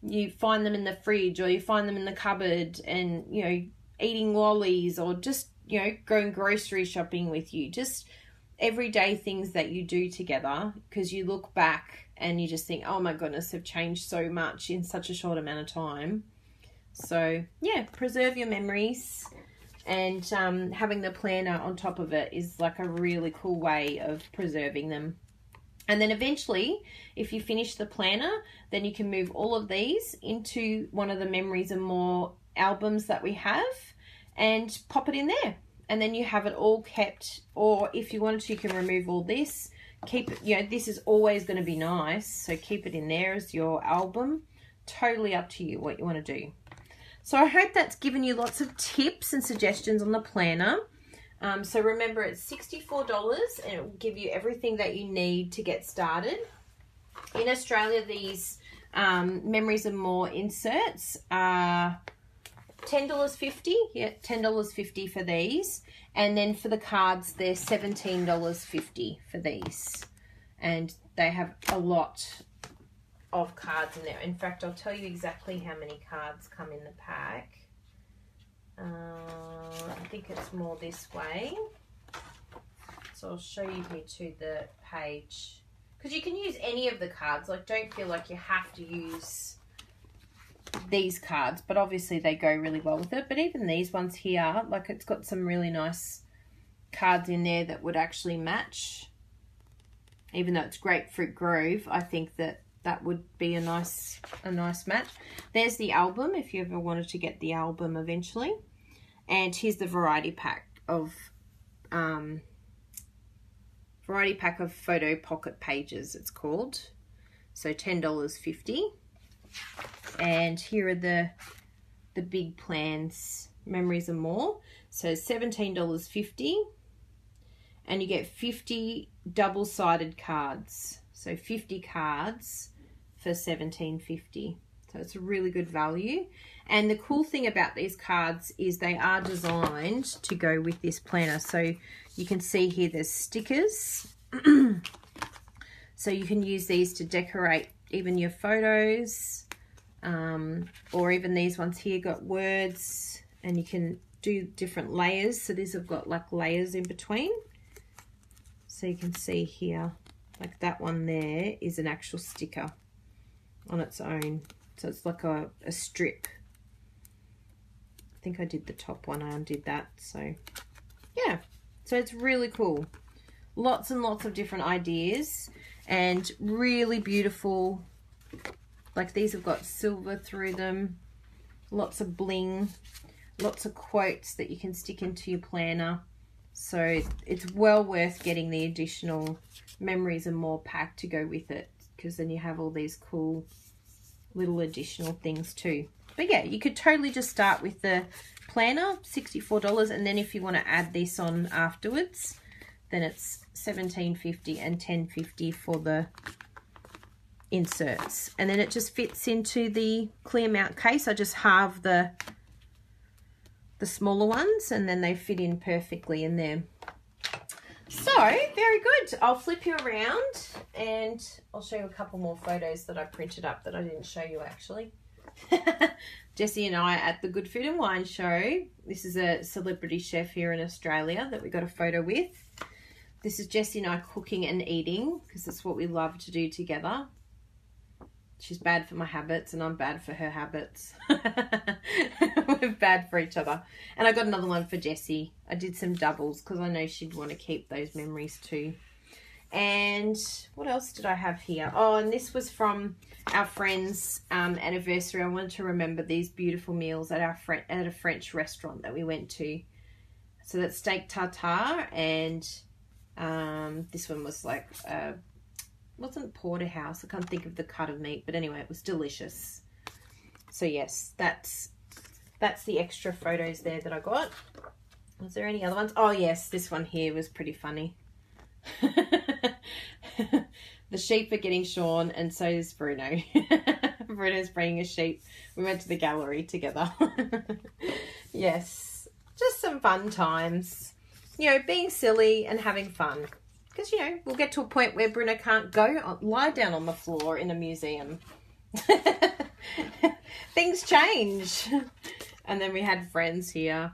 Speaker 1: you find them in the fridge or you find them in the cupboard, and, you know, eating lollies, or just, you know, going grocery shopping with you. Just everyday things that you do together, because you look back and you just think, oh my goodness, they've changed so much in such a short amount of time. So yeah, preserve your memories, and having the planner on top of it is like a really cool way of preserving them. And then eventually, if you finish the planner, then you can move all of these into one of the Memories and More albums that we have and pop it in there. And then you have it all kept, or if you wanted to, you can remove all this. Keep it, you know, this is always going to be nice, so keep it in there as your album. Totally up to you what you want to do. So I hope that's given you lots of tips and suggestions on the planner. So remember, it's $64 and it will give you everything that you need to get started. In Australia, these Memories and More inserts are $10.50. Yeah, $10.50 for these. And then for the cards, they're $17.50 for these. And they have a lot of cards in there. In fact, I'll tell you exactly how many cards come in the pack. I think it's more this way. So I'll show you here to the page. Because you can use any of the cards. Like, don't feel like you have to use these cards, but obviously they go really well with it. But even these ones here, like it's got some really nice cards in there that would actually match. Even though it's Grapefruit Grove, I think that that would be a nice match. There's the album if you ever wanted to get the album eventually. And here's the variety pack of photo pocket pages, it's called. So $10.50. And here are the big plans, Memories and More. So $17.50. And you get 50 double-sided cards. So 50 cards for $17.50. So it's a really good value. And the cool thing about these cards is they are designed to go with this planner. So you can see here there's stickers. So you can use these to decorate even your photos. Or even these ones here got words. And you can do different layers. So these have got like layers in between. So you can see here, like that one there is an actual sticker on its own. So it's like a strip. I think I did the top one, I undid that. So yeah, so it's really cool. Lots and lots of different ideas and really beautiful. Like these have got silver through them, lots of bling, lots of quotes that you can stick into your planner. So it's well worth getting the additional Memories and More pack to go with it, because then you have all these cool little additional things too. But yeah, you could totally just start with the planner, $64, and then if you want to add this on afterwards, then it's $17.50 and $10.50 for the inserts. And then it just fits into the clear mount case. I just halve the smaller ones and then they fit in perfectly in there. So very good. I'll flip you around and I'll show you a couple more photos that I printed up that I didn't show you actually. Jessie and I at the Good Food and Wine show. This is a celebrity chef here in Australia that we got a photo with. This is Jessie and I cooking and eating because it's what we love to do together. She's bad for my habits and I'm bad for her habits. We're bad for each other. And I got another one for Jessie. I did some doubles because I know she'd want to keep those memories too. And what else did I have here? Oh, and this was from our friend's anniversary. I wanted to remember these beautiful meals at a French restaurant that we went to. So that's steak tartare, and this one was like wasn't porterhouse. I can't think of the cut of meat, but anyway, it was delicious. So yes, that's the extra photos there that I got. Was there any other ones? Oh yes, this one here was pretty funny. The sheep are getting shorn and so is Bruno. Bruno's bringing a sheep. We went to the gallery together. Yes, just some fun times. You know, being silly and having fun. Because, you know, we'll get to a point where Bruno can't lie down on the floor in a museum. Things change. And then we had friends here.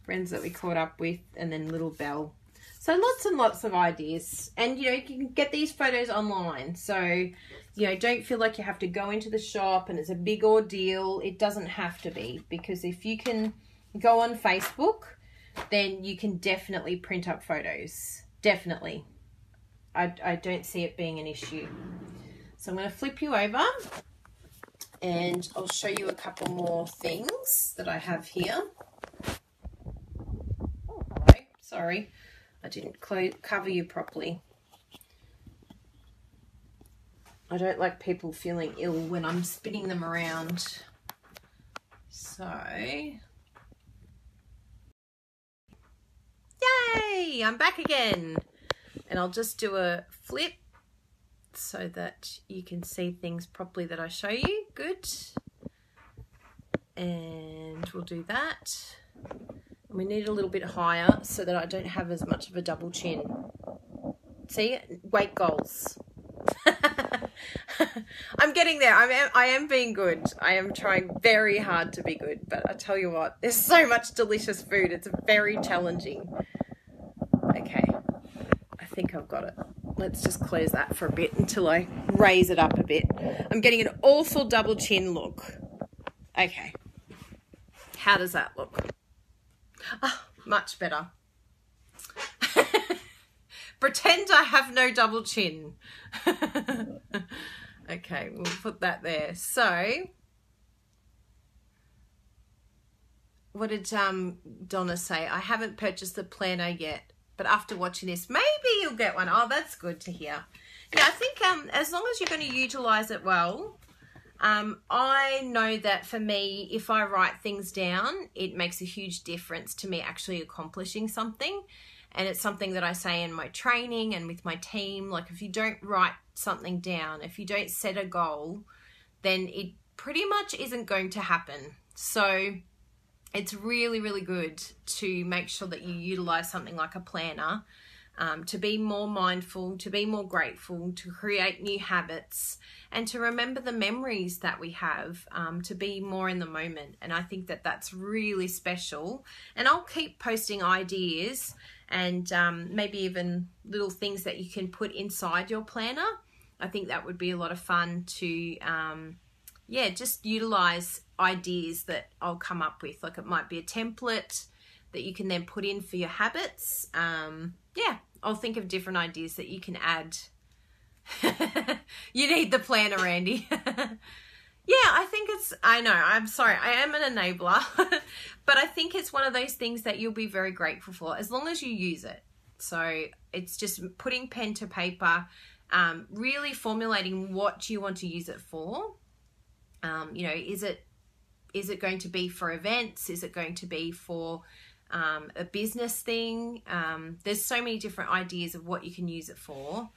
Speaker 1: Friends that we caught up with, and then little Belle. So lots and lots of ideas. And, you know, you can get these photos online. So, you know, don't feel like you have to go into the shop and it's a big ordeal. It doesn't have to be. Because if you can go on Facebook, then you can definitely print up photos. Definitely. I don't see it being an issue. So I'm going to flip you over and I'll show you a couple more things that I have here. Oh, hello. Sorry, I didn't cover you properly. I don't like people feeling ill when I'm spinning them around. So, yay, I'm back again. And I'll just do a flip so that you can see things properly that I show you. Good. And we'll do that. We need a little bit higher so that I don't have as much of a double chin. See, weight goals. I'm getting there. I am being good. I am trying very hard to be good, but I tell you what, there's so much delicious food. It's very challenging. Okay, I think I've got it. let's just close that for a bit until I raise it up a bit. I'm getting an awful double chin look. Okay. How does that look? Oh, much better. Pretend I have no double chin. Okay, we'll put that there. So, what did Donna say? I haven't purchased the planner yet, but after watching this, maybe you'll get one. Oh, that's good to hear. Yeah, I think as long as you're going to utilize it well, I know that for me, if I write things down, it makes a huge difference to me actually accomplishing something. And it's something that I say in my training and with my team. Like, if you don't write something down, if you don't set a goal, then it pretty much isn't going to happen. So it's really, really good to make sure that you utilize something like a planner to be more mindful, to be more grateful, to create new habits, and to remember the memories that we have, to be more in the moment. And I think that that's really special. And I'll keep posting ideas and maybe even little things that you can put inside your planner. I think that would be a lot of fun to, just utilize ideas that I'll come up with. Like, it might be a template that you can then put in for your habits. I'll think of different ideas that you can add. You need the planner, Randy. I know, I'm sorry, I am an enabler, but I think it's one of those things that you'll be very grateful for as long as you use it. So it's just putting pen to paper, really formulating what you want to use it for. Is it going to be for events? Is it going to be for a business thing? There's so many different ideas of what you can use it for.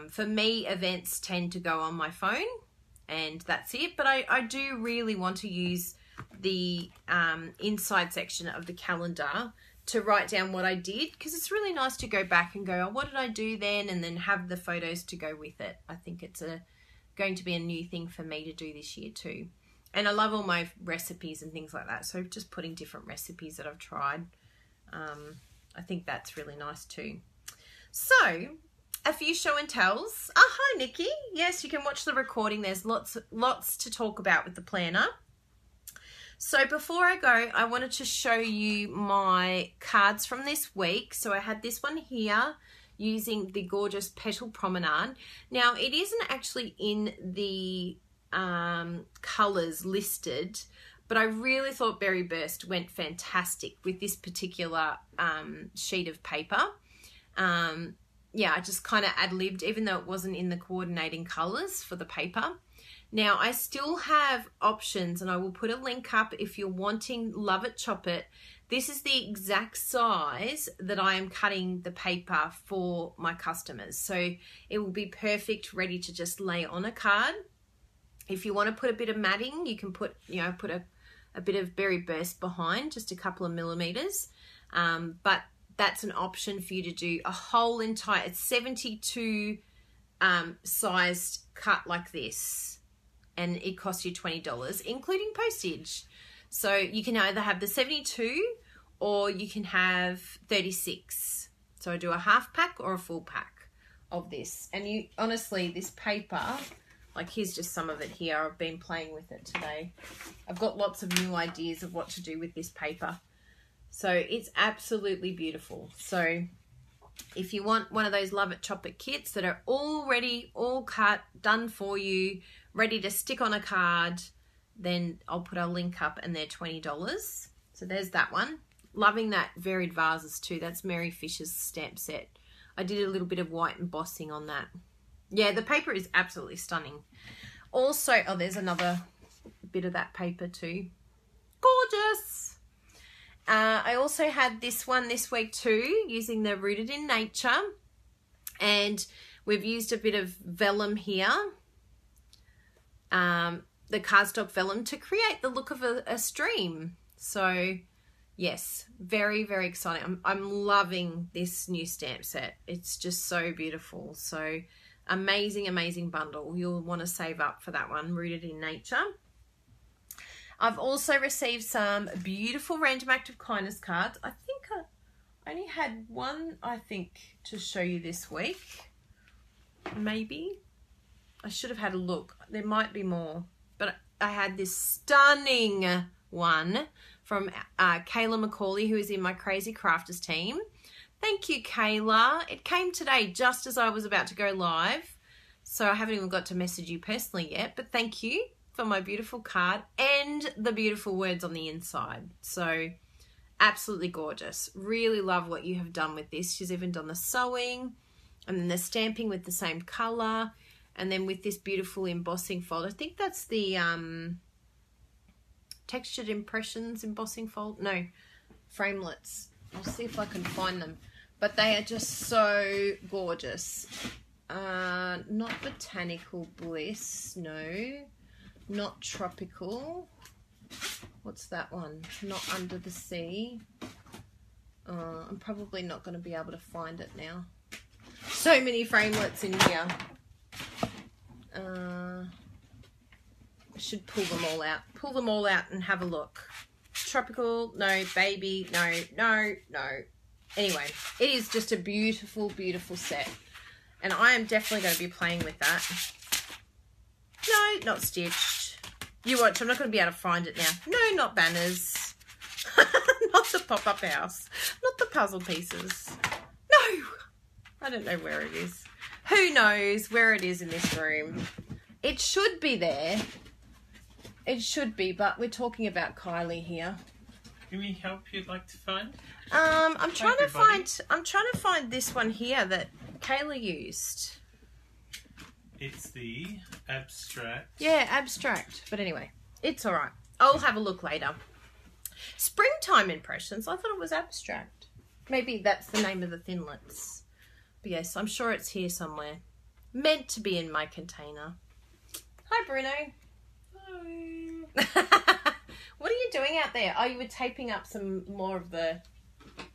Speaker 1: For me, events tend to go on my phone, and that's it. But I do really want to use the inside section of the calendar to write down what I did, because it's really nice to go back and go, oh, what did I do then? And then have the photos to go with it. I think it's going to be a new thing for me to do this year too. And I love all my recipes and things like that. So just putting different recipes that I've tried. I think that's really nice too. So, a few show and tells. Oh, hi, Nikki. Yes, you can watch the recording. There's lots to talk about with the planner. So before I go, I wanted to show you my cards from this week. So I had this one here using the gorgeous Petal Promenade. Now, it isn't actually in the colours listed, but I really thought Berry Burst went fantastic with this particular sheet of paper. I just kind of ad-libbed, even though it wasn't in the coordinating colours for the paper. Now, I still have options, and I will put a link up if you're wanting Love It, Chop It. This is the exact size that I am cutting the paper for my customers. So it will be perfect, ready to just lay on a card. If you want to put a bit of matting, you can put a bit of Berry Burst behind, just a couple of millimeters. But that's an option for you to do a whole entire, it's 72 sized cut like this. And it costs you $20, including postage. So you can either have the 72 or you can have 36. So I do a half pack or a full pack of this. And you honestly, this paper, like here's just some of it here. I've been playing with it today. I've got lots of new ideas of what to do with this paper. So it's absolutely beautiful. So if you want one of those Love It, Chop It kits that are already all cut, done for you, ready to stick on a card, then I'll put a link up and they're $20. So there's that one. Loving that Varied Vases too. That's Mary Fisher's stamp set. I did a little bit of white embossing on that. Yeah, the paper is absolutely stunning. Also, oh, there's another bit of that paper too. Gorgeous. I also had this one this week too, using the Rooted in Nature. And we've used a bit of vellum here. The cardstock vellum to create the look of a stream. So yes, very, very exciting. I'm loving this new stamp set. It's just so beautiful. So amazing, amazing bundle. You'll want to save up for that one, Rooted in Nature. I've also received some beautiful Random Act of Kindness cards. I think I only had one, to show you this week. maybe. I should have had a look. There might be more. But I had this stunning one from Kayla McCauley, who is in my Crazy Crafters team. Thank you, Kayla. It came today just as I was about to go live. So I haven't even got to message you personally yet. But thank you for my beautiful card and the beautiful words on the inside. So absolutely gorgeous. Really love what you have done with this. She's even done the sewing and then the stamping with the same colour. And then with this beautiful embossing fold. I think that's the Textured Impressions embossing fold. No, framelits. I'll see if I can find them. But they are just so gorgeous. Not Botanical Bliss. No. Not Tropical. What's that one? Not Under the Sea. I'm probably not going to be able to find it now. So many framelits in here. I should pull them all out. Pull them all out and have a look. Tropical, no. Baby, no, no, no. Anyway, it is just a beautiful, beautiful set. And I am definitely going to be playing with that. No, not stitched. You watch, I'm not going to be able to find it now. No, not banners. Not the pop-up house. Not the puzzle pieces. No! I don't know where it is. Who knows where it is in this room? It should be there. It should be, but we're talking about Kylie here.
Speaker 2: Any help you'd like to find?
Speaker 1: I'm trying to find this one here that Kayla used.
Speaker 2: It's the abstract.
Speaker 1: Yeah, abstract. But anyway, it's all right. I'll have a look later. Springtime Impressions. I thought it was abstract. Maybe that's the name of the thinlits. But yes, I'm sure it's here somewhere. Meant to be in my container. Hi, Bruno.
Speaker 2: Hi.
Speaker 1: What are you doing out there? Oh, you were taping up some more of the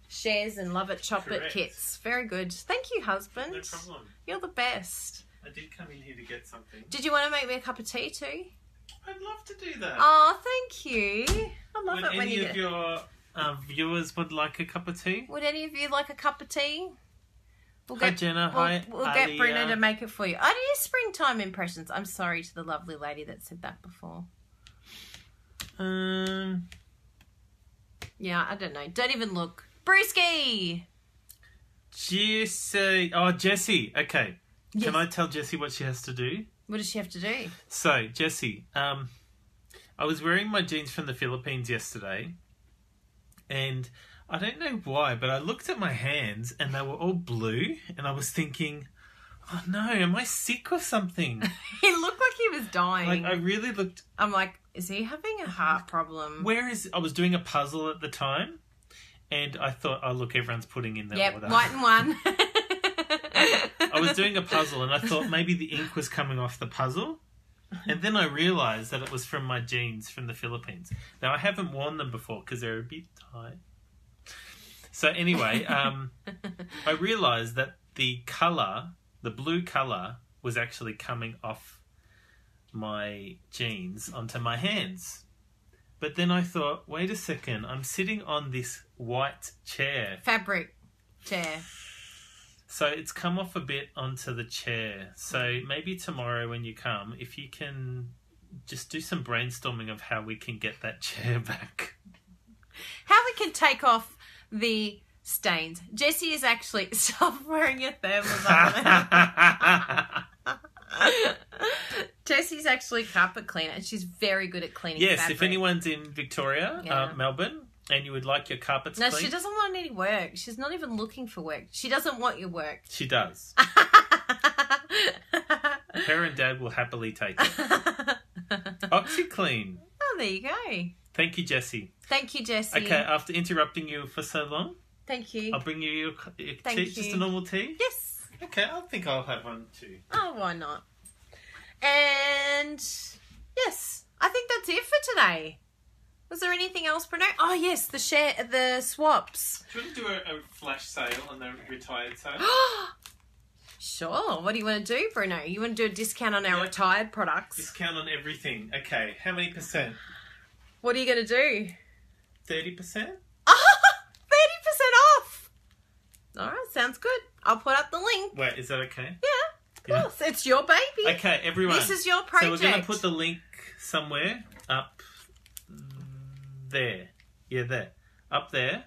Speaker 1: Shares and Love It Chocolate
Speaker 2: Correct.
Speaker 1: kits. Very good. Thank you, husband.
Speaker 2: No problem.
Speaker 1: You're the best.
Speaker 2: I did come in here to get something.
Speaker 1: Did you want to make me a cup of tea too?
Speaker 2: I'd love to do that.
Speaker 1: Oh, thank you. I love
Speaker 2: Would
Speaker 1: it when
Speaker 2: any
Speaker 1: you
Speaker 2: of
Speaker 1: get...
Speaker 2: your viewers would like a cup of tea?
Speaker 1: Would any of you like a cup of tea?
Speaker 2: Hi, Jenna. Hi,
Speaker 1: We'll get
Speaker 2: Alia.
Speaker 1: Bruno to make it for you. Oh, it is Springtime Impressions. I'm sorry to the lovely lady that said that before. Yeah, I don't know. Don't even look. Brewski!
Speaker 2: Jessie. Oh, Jessie. Okay.
Speaker 1: Yes.
Speaker 2: Can I tell Jessie what she has to do?
Speaker 1: What does she have to do?
Speaker 2: So, Jessie, I was wearing my jeans from the Philippines yesterday, and I don't know why, but I looked at my hands and they were all blue, and I was thinking, oh no, am I sick or something?
Speaker 1: He looked like he was dying.
Speaker 2: Like, I really looked...
Speaker 1: I'm like, is he having a heart problem?
Speaker 2: I was doing a puzzle at the time, and I thought, oh look, everyone's putting in their order.
Speaker 1: Yep, white and one.
Speaker 2: I was doing a puzzle, and I thought maybe the ink was coming off the puzzle. And then I realised that it was from my jeans from the Philippines. Now, I haven't worn them before because they're a bit tight. So anyway, I realised that the colour, the blue colour, was actually coming off my jeans onto my hands. But then I thought, wait a second, I'm sitting on this white chair.
Speaker 1: Fabric chair.
Speaker 2: So it's come off a bit onto the chair. So maybe tomorrow when you come, if you can just do some brainstorming of how we can get that chair back.
Speaker 1: How we can take off the stains. Jessie is actually... Stop wearing your thermals on. Jessie's actually carpet cleaner and she's very good at cleaning fabric.
Speaker 2: If anyone's in Victoria, Melbourne, and you would like your carpets cleaned.
Speaker 1: No, she doesn't want any work. She's not even looking for work. She doesn't want your work.
Speaker 2: She does. Her and Dad will happily take it. OxyClean.
Speaker 1: Oh, there you go.
Speaker 2: Thank you, Jessie.
Speaker 1: Thank you, Jessie.
Speaker 2: Okay, after interrupting you for so long,
Speaker 1: thank you.
Speaker 2: I'll bring you your
Speaker 1: Thank
Speaker 2: tea,
Speaker 1: you.
Speaker 2: just a normal tea.
Speaker 1: Yes.
Speaker 2: Okay, I think I'll have one too.
Speaker 1: Oh, why not? And yes, I think that's it for today. Was there anything else, Bruno? Oh yes, the swaps.
Speaker 2: Do you want to do a flash sale on the retired sale?
Speaker 1: Sure. What do you want to do, Bruno? You want to do a discount on our retired products?
Speaker 2: Discount on everything. Okay, how many %?
Speaker 1: What are you going to do?
Speaker 2: 30%?
Speaker 1: 30% off. All right, sounds good. I'll put up the link.
Speaker 2: Wait, is that okay?
Speaker 1: Yeah, course. Yeah. It's your baby.
Speaker 2: Okay, everyone.
Speaker 1: This is your project.
Speaker 2: So we're going to put the link somewhere up there. Yeah, there. Up there.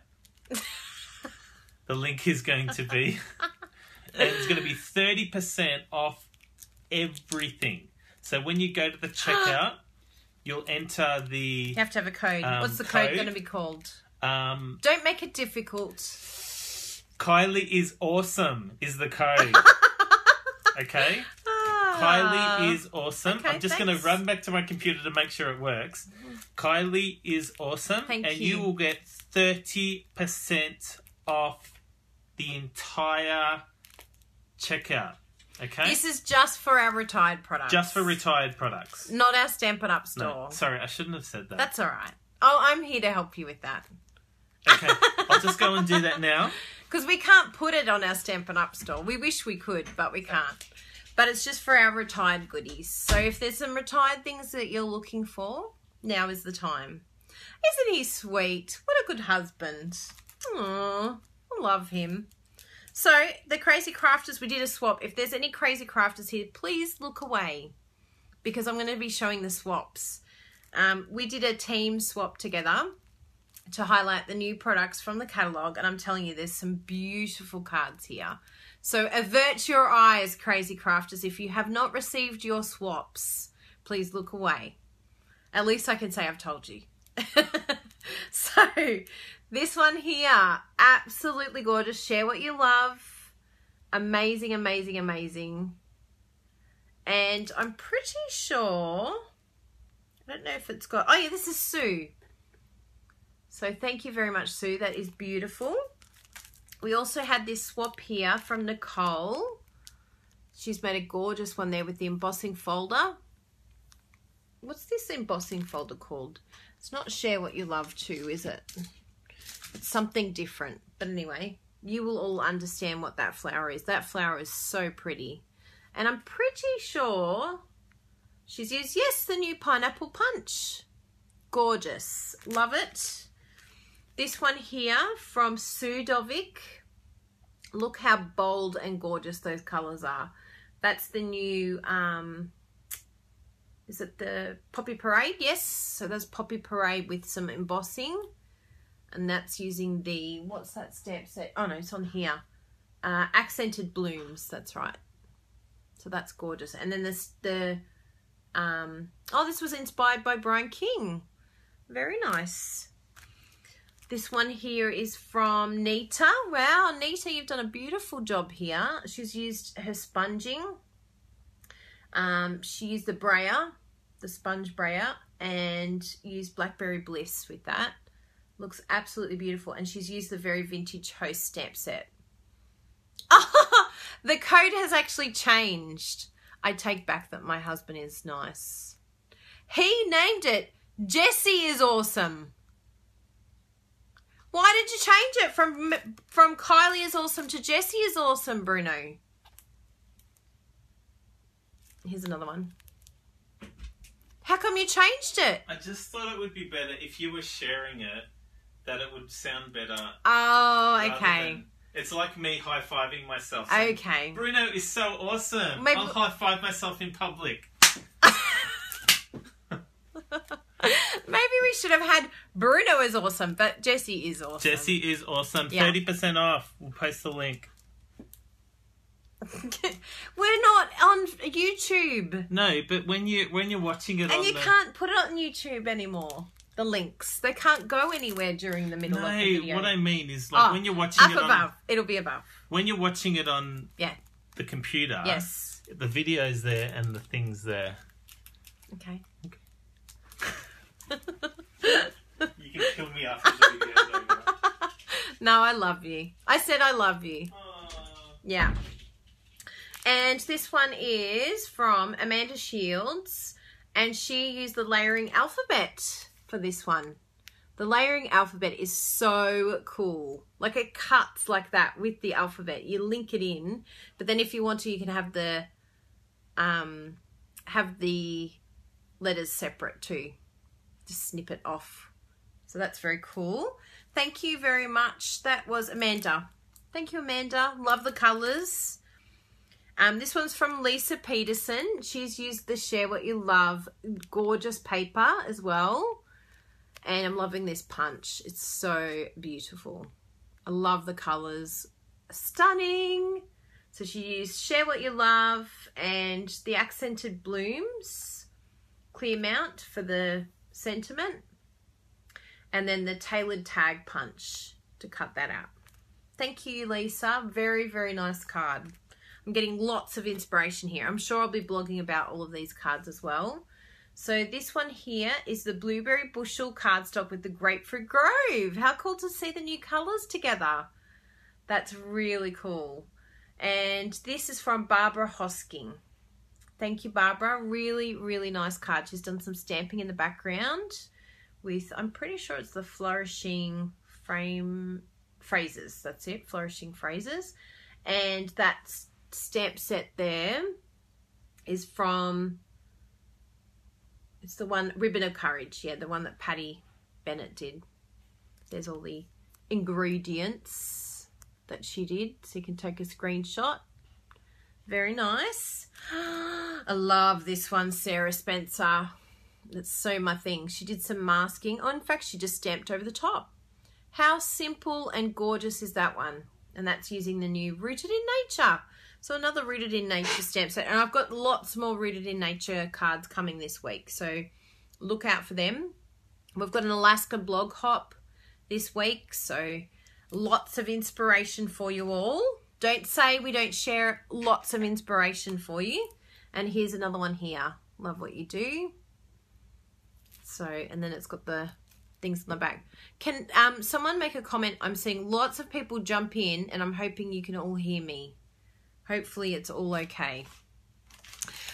Speaker 2: The link is going to be... and it's going to be 30% off everything. So when you go to the checkout, you'll enter the...
Speaker 1: You have to have a code. What's the code going to be called? Don't make it difficult.
Speaker 2: Kylie is awesome is the code. Okay? Kylie is awesome. Okay, I'm just going to run back to my computer to make sure it works. Kylie is awesome.
Speaker 1: Thank you.
Speaker 2: And you will get 30% off the entire checkout. Okay?
Speaker 1: This is just for our retired products.
Speaker 2: Just for retired products.
Speaker 1: Not our Stampin' Up store.
Speaker 2: No, sorry, I shouldn't have said that.
Speaker 1: That's all right. Oh, I'm here to help you with that.
Speaker 2: Okay, I'll just go and do that now.
Speaker 1: Because we can't put it on our Stampin' Up store. We wish we could, but we can't. But it's just for our retired goodies. So if there's some retired things that you're looking for, now is the time. Isn't he sweet? What a good husband. Aww, I love him. So the Crazy Crafters, we did a swap. If there's any Crazy Crafters here, please look away because I'm going to be showing the swaps. We did a team swap together to highlight the new products from the catalogue, and I'm telling you, there's some beautiful cards here. So avert your eyes, Crazy Crafters. If you have not received your swaps, please look away. At least I can say I've told you. So this one here, absolutely gorgeous. Share what you love. Amazing, amazing, amazing. And I'm pretty sure, I don't know if it's got, oh yeah, this is Sue. So thank you very much, Sue. That is beautiful. We also had this swap here from Nicole. She's made a gorgeous one there with the embossing folder. What's this embossing folder called? It's not Share What You Love too, is it? It's something different. But anyway, you will all understand what that flower is. That flower is so pretty. And I'm pretty sure she's used, yes, the new Pineapple Punch. Gorgeous. Love it. This one here from Sue Dovic. Look how bold and gorgeous those colours are. That's the new, is it the Poppy Parade? Yes. So there's Poppy Parade with some embossing. And that's using the, what's that stamp set? Oh no, it's on here. Accented Blooms, that's right. So that's gorgeous. And then this, oh, this was inspired by Brian King. Very nice. This one here is from Nita. Wow, Nita, you've done a beautiful job here. She's used her sponging. She used the brayer, the sponge brayer, and used Blackberry Bliss with that. Looks absolutely beautiful. And she's used the Very Vintage Host stamp set. Oh, the code has actually changed. I take back that my husband is nice. He named it Jessie is Awesome. Why did you change it from Kylie is Awesome to Jessie is Awesome, Bruno? Here's another one. How come you changed it?
Speaker 2: I just thought it would be better if you were sharing it, that it would sound better.
Speaker 1: Oh, okay.
Speaker 2: It's like me high-fiving myself.
Speaker 1: Okay.
Speaker 2: Bruno is so awesome. Maybe... I'll high-five myself in public.
Speaker 1: Maybe we should have had Bruno is awesome, but Jessie is awesome.
Speaker 2: Jessie is awesome. Yeah. 30% off. We'll post the link.
Speaker 1: We're not on YouTube.
Speaker 2: No, but when you're watching it,
Speaker 1: and you can't put it on YouTube anymore. The links, they can't go anywhere during the middle of the video.
Speaker 2: What I mean is, like, when you're watching it
Speaker 1: up above, it'll be above. When
Speaker 2: you're watching it on the computer,
Speaker 1: yes,
Speaker 2: the video's there and the thing's there.
Speaker 1: Okay.
Speaker 2: You can kill me after the video's over.
Speaker 1: No, I love you. I said I love you. Yeah. And this one is from Amanda Shields, and she used the layering alphabet for this one. The layering alphabet is so cool. Like, it cuts like that with the alphabet. You link it in, but then if you want to, you can have the letters separate too. Just snip it off. So that's very cool. Thank you very much. That was Amanda. Thank you, Amanda. Love the colours. This one's from Lisa Peterson. She's used the Share What You Love gorgeous paper as well. And I'm loving this punch. It's so beautiful. I love the colours. Stunning. So she used Share What You Love and the accented blooms, clear mount for the sentiment, and then the tailored tag punch to cut that out. Thank you, Lisa. Very, very nice card. I'm getting lots of inspiration here. I'm sure I'll be blogging about all of these cards as well. So this one here is the Blueberry Bushel cardstock with the Grapefruit Grove. How cool to see the new colours together. That's really cool. And this is from Barbara Hosking. Thank you, Barbara. Really, really nice card. She's done some stamping in the background with, I'm pretty sure it's the Flourishing Phrases. That's it, Flourishing Phrases. And that stamp set there is from, it's the one, Ribbon of Courage. Yeah, the one that Patty Bennett did. There's all the ingredients that she did, so you can take a screenshot. Very nice. I love this one, Sarah Spencer. That's so my thing. She did some masking. Oh, in fact, she just stamped over the top. How simple and gorgeous is that one? And that's using the new Rooted in Nature. So another Rooted in Nature stamp set. And I've got lots more Rooted in Nature cards coming this week, so look out for them. We've got an Alaska blog hop this week, so lots of inspiration for you all. Don't say we don't share lots of inspiration for you. And here's another one here. Love what you do. So, and then it's got the things on the back. Can someone make a comment? I'm seeing lots of people jump in and I'm hoping you can all hear me. Hopefully it's all okay.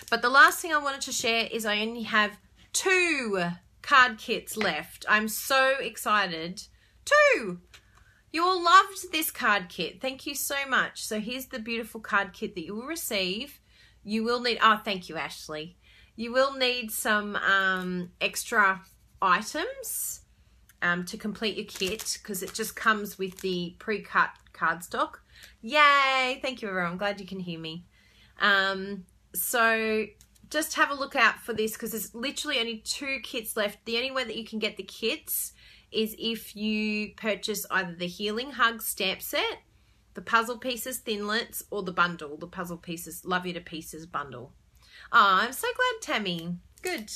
Speaker 1: But the last thing I wanted to share is I only have 2 card kits left. I'm so excited. 2! You all loved this card kit. Thank you so much. So here's the beautiful card kit that you will receive. You will need, oh, thank you, Ashley. You will need some extra items to complete your kit because it just comes with the pre-cut cardstock. Yay! Thank you, everyone. I'm glad you can hear me. So just have a look out for this because there's literally only 2 kits left. The only way that you can get the kits is if you purchase either the Healing Hug stamp set, the Puzzle Pieces Thinlits, or the bundle, the Puzzle Pieces Love You to Pieces bundle. Oh, I'm so glad, Tammy. Good.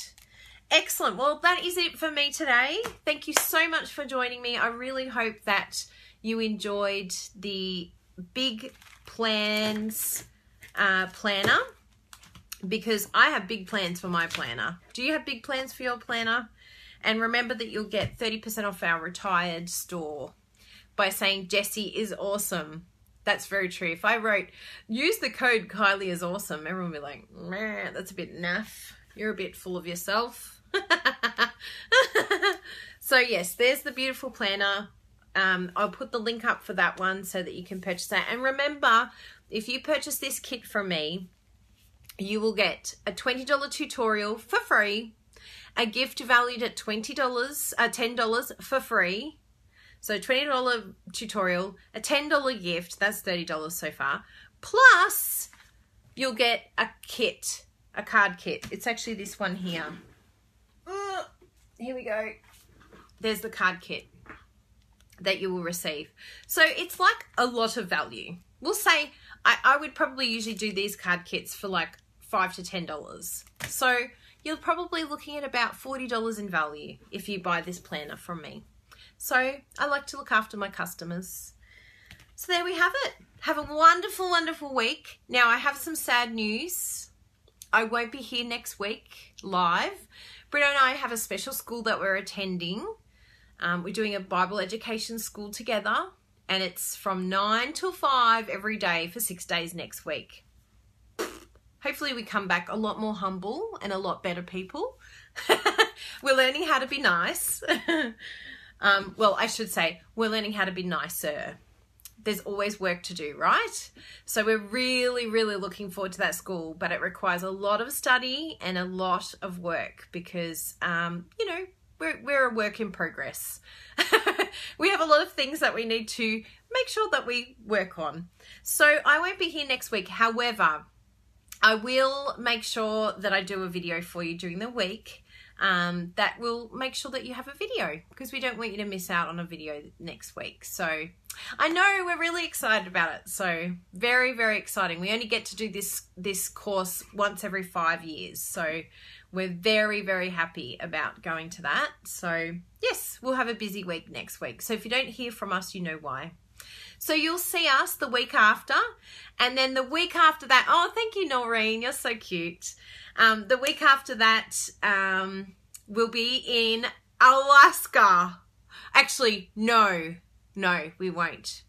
Speaker 1: Excellent. Well, that is it for me today. Thank you so much for joining me. I really hope that you enjoyed the Big Plans planner because I have big plans for my planner. Do you have big plans for your planner? And remember that you'll get 30% off our retired store by saying Jessie is awesome. That's very true. If I wrote, use the code Kylie is awesome, everyone would be like, meh, that's a bit naff. You're a bit full of yourself. So yes, there's the beautiful planner. I'll put the link up for that one so that you can purchase that. And remember, if you purchase this kit from me, you will get a $20 tutorial for free, a gift valued at $10 for free. So $20 tutorial, a $10 gift, that's $30 so far. Plus, you'll get a kit, a card kit. It's actually this one here. Here we go. There's the card kit that you will receive. So it's like a lot of value. We'll say, I would probably usually do these card kits for like $5 to $10. So you're probably looking at about $40 in value if you buy this planner from me. So I like to look after my customers. So there we have it. Have a wonderful, wonderful week. Now I have some sad news. I won't be here next week live. Britta and I have a special school that we're attending. We're doing a Bible education school together and it's from 9 till 5 every day for 6 days next week. Hopefully we come back a lot more humble and a lot better people. We're learning how to be nice. Well, I should say we're learning how to be nicer. There's always work to do, right? So we're really, really looking forward to that school, but it requires a lot of study and a lot of work because, you know, we're a work in progress. We have a lot of things that we need to make sure that we work on. So I won't be here next week. However, I will make sure that I do a video for you during the week. That will make sure that you have a video, because we don't want you to miss out on a video next week. So I know we're really excited about it. So very, very exciting. We only get to do this course once every 5 years. So we're very, very happy about going to that. So yes, we'll have a busy week next week. So if you don't hear from us, you know why. So you'll see us the week after, and then the week after that, oh, thank you, Noreen, you're so cute. The week after that, we'll be in Alaska. Actually, no, we won't.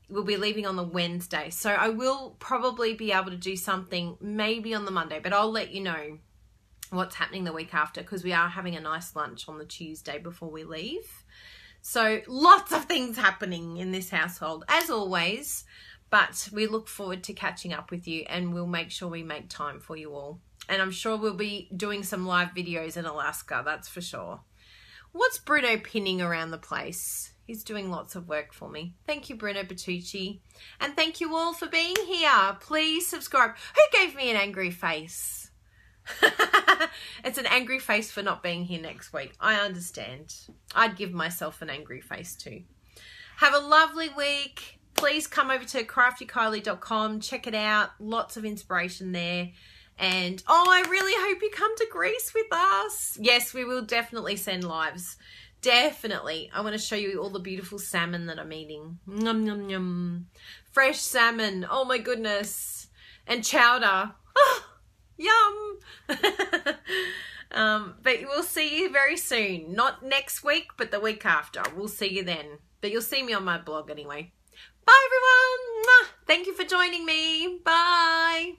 Speaker 1: We'll be leaving on the Wednesday. So I will probably be able to do something maybe on the Monday, but I'll let you know what's happening the week after, because we are having a nice lunch on the Tuesday before we leave. So lots of things happening in this household, as always, but we look forward to catching up with you, and we'll make sure we make time for you all. And I'm sure we'll be doing some live videos in Alaska, that's for sure. What's Bruno pinning around the place? He's doing lots of work for me. Thank you, Bruno Bertucci. And thank you all for being here. Please subscribe. Who gave me an angry face? It's an angry face for not being here next week. I understand. I'd give myself an angry face too. Have a lovely week. Please come over to craftykylie.com. Check it out. Lots of inspiration there. And oh, I really hope you come to Greece with us. Yes, we will definitely send lives. Definitely. I want to show you all the beautiful salmon that I'm eating. Yum, yum, yum. Fresh salmon. Oh my goodness. And chowder. Oh, yum. But we'll see you very soon. Not next week, but the week after. We'll see you then. But you'll see me on my blog anyway. Bye, everyone. Thank you for joining me. Bye.